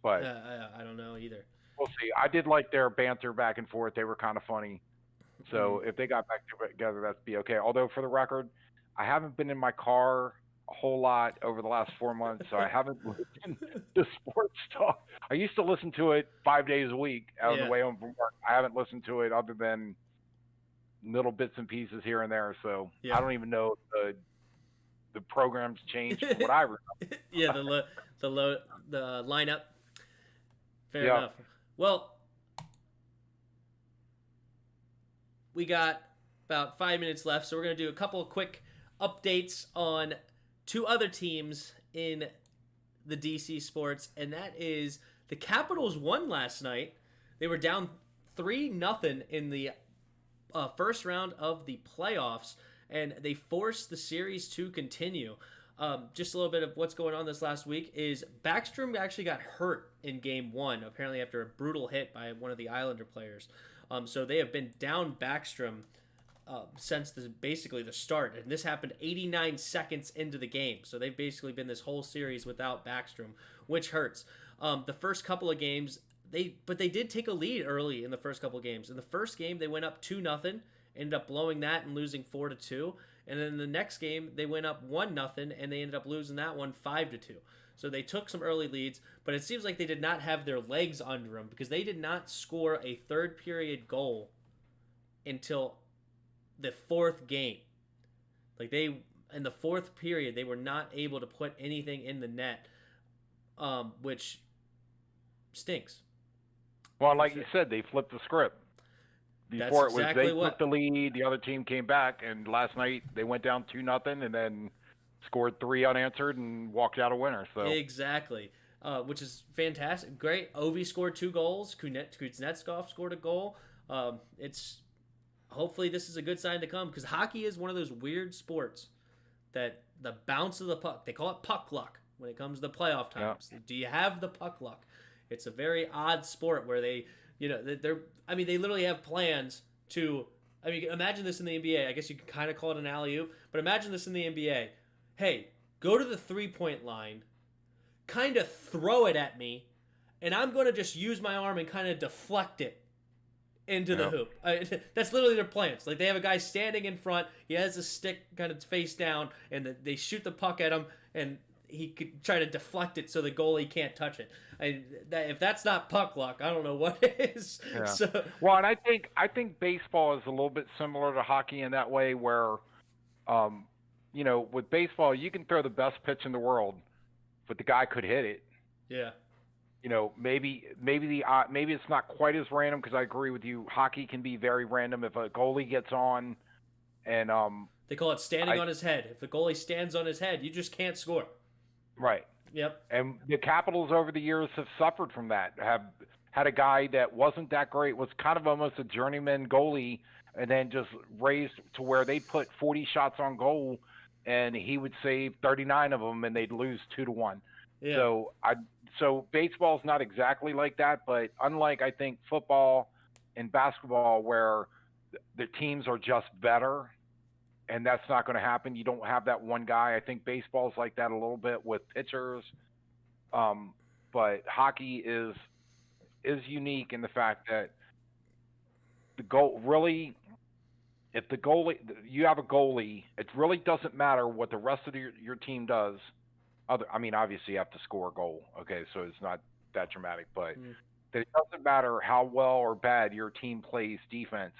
But I don't know either. We'll see. I did like their banter back and forth. They were kind of funny. So if they got back together, that'd be okay. Although for the record, I haven't been in my car a whole lot over the last 4 months, so I haven't listened to sports talk. I used to listen to it 5 days a week on the way home from work. I haven't listened to it other than little bits and pieces here and there. So I don't even know if the program's changed from what I remember. Yeah, the lineup. Fair enough. Well, we got about 5 minutes left, so we're going to do a couple of quick updates on two other teams in the DC sports, and that is the Capitals won last night. They were down 3-0 in the first round of the playoffs and they forced the series to continue. Just a little bit of what's going on this last week is Backstrom actually got hurt in game one, apparently after a brutal hit by one of the Islander players. So they have been down Backstrom since basically the start, and this happened 89 seconds into the game. So they've basically been this whole series without Backstrom, which hurts. The first couple of games, they did take a lead early in the first couple of games. In the first game, they went up 2-0, ended up blowing that and losing 4-2. And then the next game, they went up 1-0, and they ended up losing that one 5-2. So they took some early leads, but it seems like they did not have their legs under them because they did not score a third period goal until the fourth game. Like in the fourth period, they were not able to put anything in the net, which stinks. Well, like you said, they flipped the script. Before it was they took the lead, the other team came back, and last night they went down 2-0 and then scored 3 unanswered and walked out a winner. So exactly, which is fantastic. Great. Ovi scored 2 goals. Kuznetsov scored a goal. Hopefully this is a good sign to come because hockey is one of those weird sports that the bounce of the puck, they call it puck luck when it comes to the playoff times. Yeah. Do you have the puck luck? It's a very odd sport where they literally have plans to. Imagine this in the NBA. I guess you could kind of call it an alley-oop, but imagine this in the NBA. Hey, go to the 3-point line, kind of throw it at me, and I'm going to just use my arm and kind of deflect it into the hoop. That's literally their plans. Like, they have a guy standing in front. He has a stick kind of face down, and they shoot the puck at him, and he could try to deflect it so the goalie can't touch it. If that's not puck luck, I don't know what is. Yeah. Well, and I think baseball is a little bit similar to hockey in that way, where, with baseball you can throw the best pitch in the world, but the guy could hit it. Yeah. Maybe it's not quite as random because I agree with you. Hockey can be very random if a goalie gets on, and they call it standing on his head. If the goalie stands on his head, you just can't score. Right. Yep. And the Capitals over the years have suffered from that. Have had a guy that wasn't that great, was kind of almost a journeyman goalie, and then just raised to where they put 40 shots on goal, and he would save 39 of them, and they'd lose 2-1. Yeah. So baseball's not exactly like that, but unlike I think football and basketball, where the teams are just better. And that's not going to happen. You don't have that one guy. I think baseball's like that a little bit with pitchers. But hockey is unique in the fact that the goal really, if you have a goalie, it really doesn't matter what the rest of your team does. Obviously you have to score a goal. Okay, so it's not that dramatic, but it doesn't matter how well or bad your team plays defense.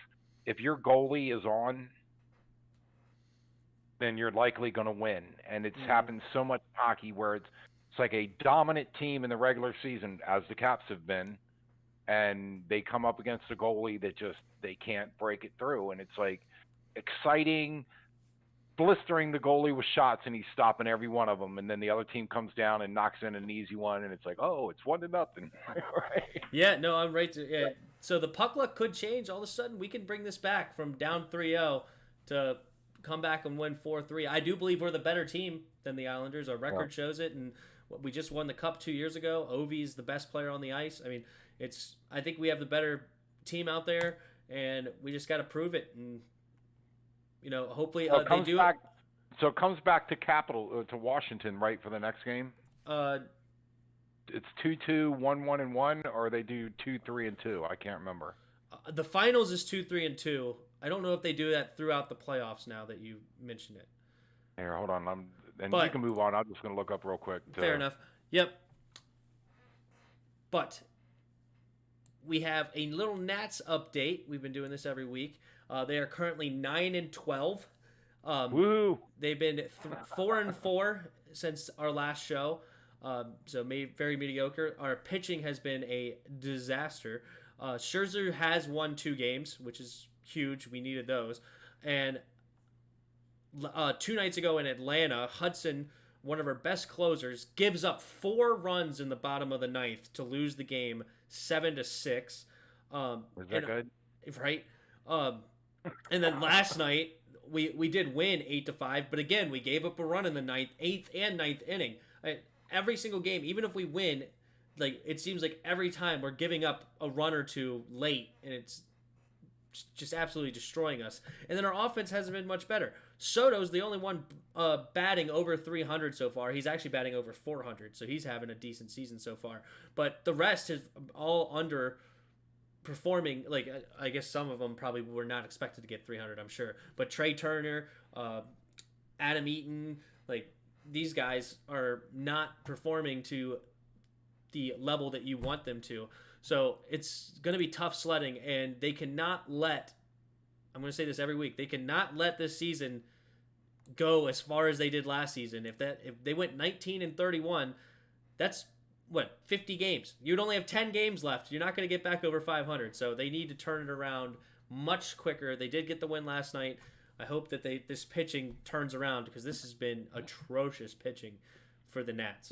If your goalie is on, then you're likely going to win. And it's happened so much in hockey where it's like a dominant team in the regular season, as the Caps have been, and they come up against a goalie that just they can't break it through. And it's like exciting, blistering the goalie with shots, and he's stopping every one of them. And then the other team comes down and knocks in an easy one, and it's like, oh, it's 1-0. Right? Yeah, no, I'm right. Yeah. So the puck luck could change. All of a sudden, we can bring this back from down 3-0 to come back and win 4-3. I do believe we're the better team than the Islanders. Our record shows it, and we just won the Cup 2 years ago. Ovi's the best player on the ice. I think we have the better team out there, and we just got to prove it. And hopefully they do. So it comes back to Washington, right, for the next game. It's 2-2, 1-1-1, or they do 2-3-2. I can't remember. The finals is 2-3-2. I don't know if they do that throughout the playoffs now that you mentioned it. Here, hold on. You can move on. I'm just going to look up real quick. Fair enough. Yep. But we have a little Nats update. We've been doing this every week. They are currently 9-12. Woo! They've been 4-4 since our last show. So very mediocre. Our pitching has been a disaster. Scherzer has won 2 games, which is huge. We needed those. And 2 nights ago in Atlanta, Hudson, one of our best closers, gives up 4 runs in the bottom of the 9th to lose the game 7-6. Was that good? Right. And then last night, we did win 8-5, but again, we gave up a run in the eighth and ninth inning. Every single game, even if we win, like it seems like every time we're giving up a run or two late, and it's just absolutely destroying us. And then our offense hasn't been much better. Soto's the only one batting over 300 so far. He's actually batting over 400, so he's having a decent season so far. But the rest is all underperforming. Like, I guess some of them probably were not expected to get 300, I'm sure. But Trey Turner, Adam Eaton, like, these guys are not performing to the level that you want them to. So it's going to be tough sledding, and they cannot let, I'm going to say this every week, they cannot let this season go as far as they did last season. If they went 19-31, that's what, 50 games. You'd only have 10 games left. You're not going to get back over 500. So they need to turn it around much quicker. They did get the win last night. I hope that this pitching turns around, because this has been atrocious pitching for the Nats.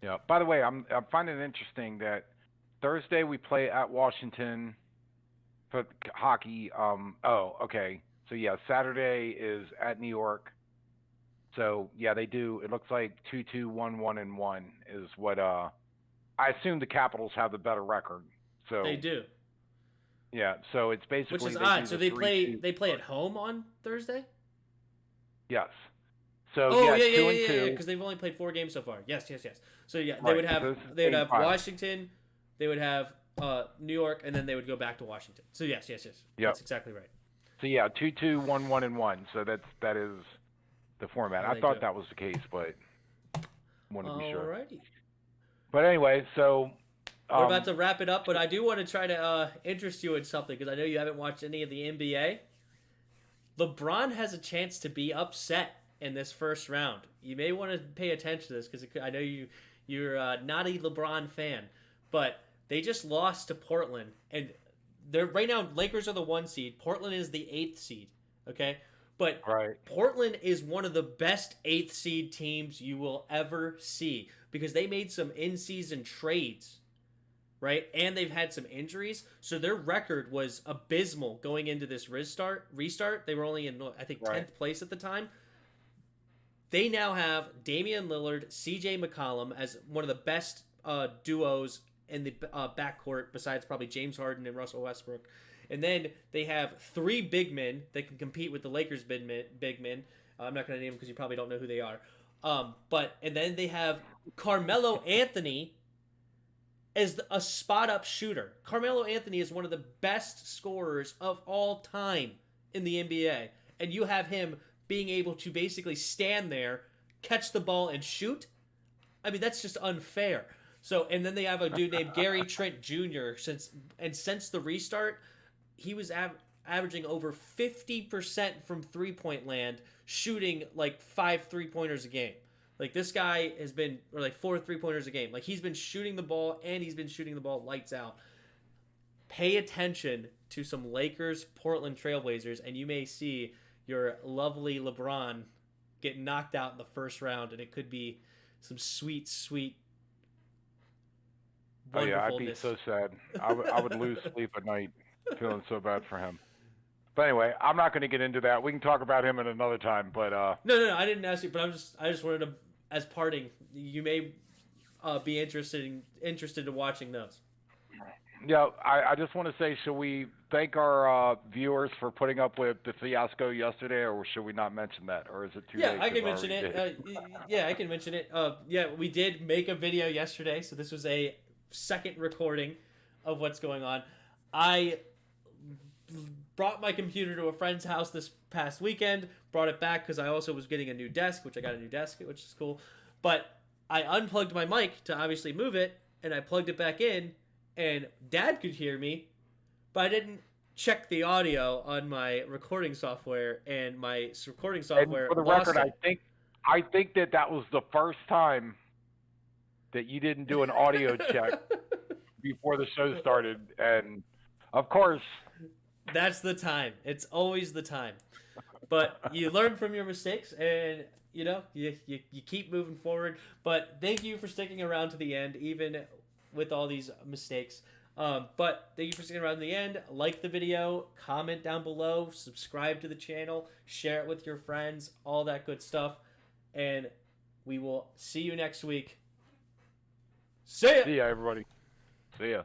Yeah. By the way, I'm finding it interesting that Thursday we play at Washington for hockey. Okay. So yeah, Saturday is at New York. So yeah, they do. It looks like 2-2, 1-1-1 is what. I assume the Capitals have the better record. So they do. Yeah. So it's basically, which is odd. So they play at home on Thursday. Yes. So yeah, because they've only played 4 games so far. Yes. So yeah, they would have Washington, they would have New York, and then they would go back to Washington. So yes. Yep. That's exactly right. So yeah, 2-2, 1-1-1. So that is the format. I thought that was the case, but wanted to be sure. Alrighty. But anyway, so we're about to wrap it up, but I do want to try to interest you in something, because I know you haven't watched any of the NBA. LeBron has a chance to be upset in this first round. You may want to pay attention to this, because I know you're not a LeBron fan, but they just lost to Portland, and they're right now Lakers are the 1 seed, Portland is the 8th seed. Okay, but Portland is one of the best 8th seed teams you will ever see, because they made some in-season trades, right? And they've had some injuries, so their record was abysmal going into this restart. They were only in, I think, 10th place at the time. They now have Damian Lillard, CJ McCollum as one of the best duos in the backcourt, besides probably James Harden and Russell Westbrook. And then they have 3 big men that can compete with the Lakers big men. I'm not going to name them because you probably don't know who they are. And then they have Carmelo Anthony as a spot-up shooter. Carmelo Anthony is one of the best scorers of all time in the NBA. And you have him being able to basically stand there, catch the ball, and shoot. I mean, that's just unfair. So, and then they have a dude named Gary Trent Jr. Since the restart, he was averaging over 50% from three-point land, shooting like 5 3-pointers a game. Like, this guy has been, or like 4 3-pointers a game. Like, he's been shooting the ball, and he's been shooting the ball lights out. Pay attention to some Lakers Portland Trailblazers, and you may see your lovely LeBron get knocked out in the first round, and it could be some sweet, sweet wonderfulness. Oh yeah, I'd be so sad. I would lose sleep at night, feeling so bad for him. But anyway, I'm not going to get into that. We can talk about him at another time. But no, I didn't ask you. But I just wanted to, as parting, you may be interested in watching those. Yeah, I just want to say, should we thank our viewers for putting up with the fiasco yesterday, or should we not mention that, or is it too late? Yeah, I can mention it. I can mention it. Yeah, we did make a video yesterday, so this was a second recording of what's going on. I brought my computer to a friend's house this past weekend, brought it back because I also was getting a new desk, which I got a new desk, which is cool. But I unplugged my mic to obviously move it, and I plugged it back in, and Dad could hear me, but I didn't check the audio on my recording software, and my recording software. And for the record, I think that was the first time that you didn't do an audio check before the show started, and of course, that's the time. It's always the time. But you learn from your mistakes, and you keep moving forward. But thank you for sticking around to the end, even with all these mistakes. But thank you for sticking around to the end. Like the video, comment down below, subscribe to the channel, share it with your friends, all that good stuff. And we will see you next week. See ya! See ya, everybody. See ya.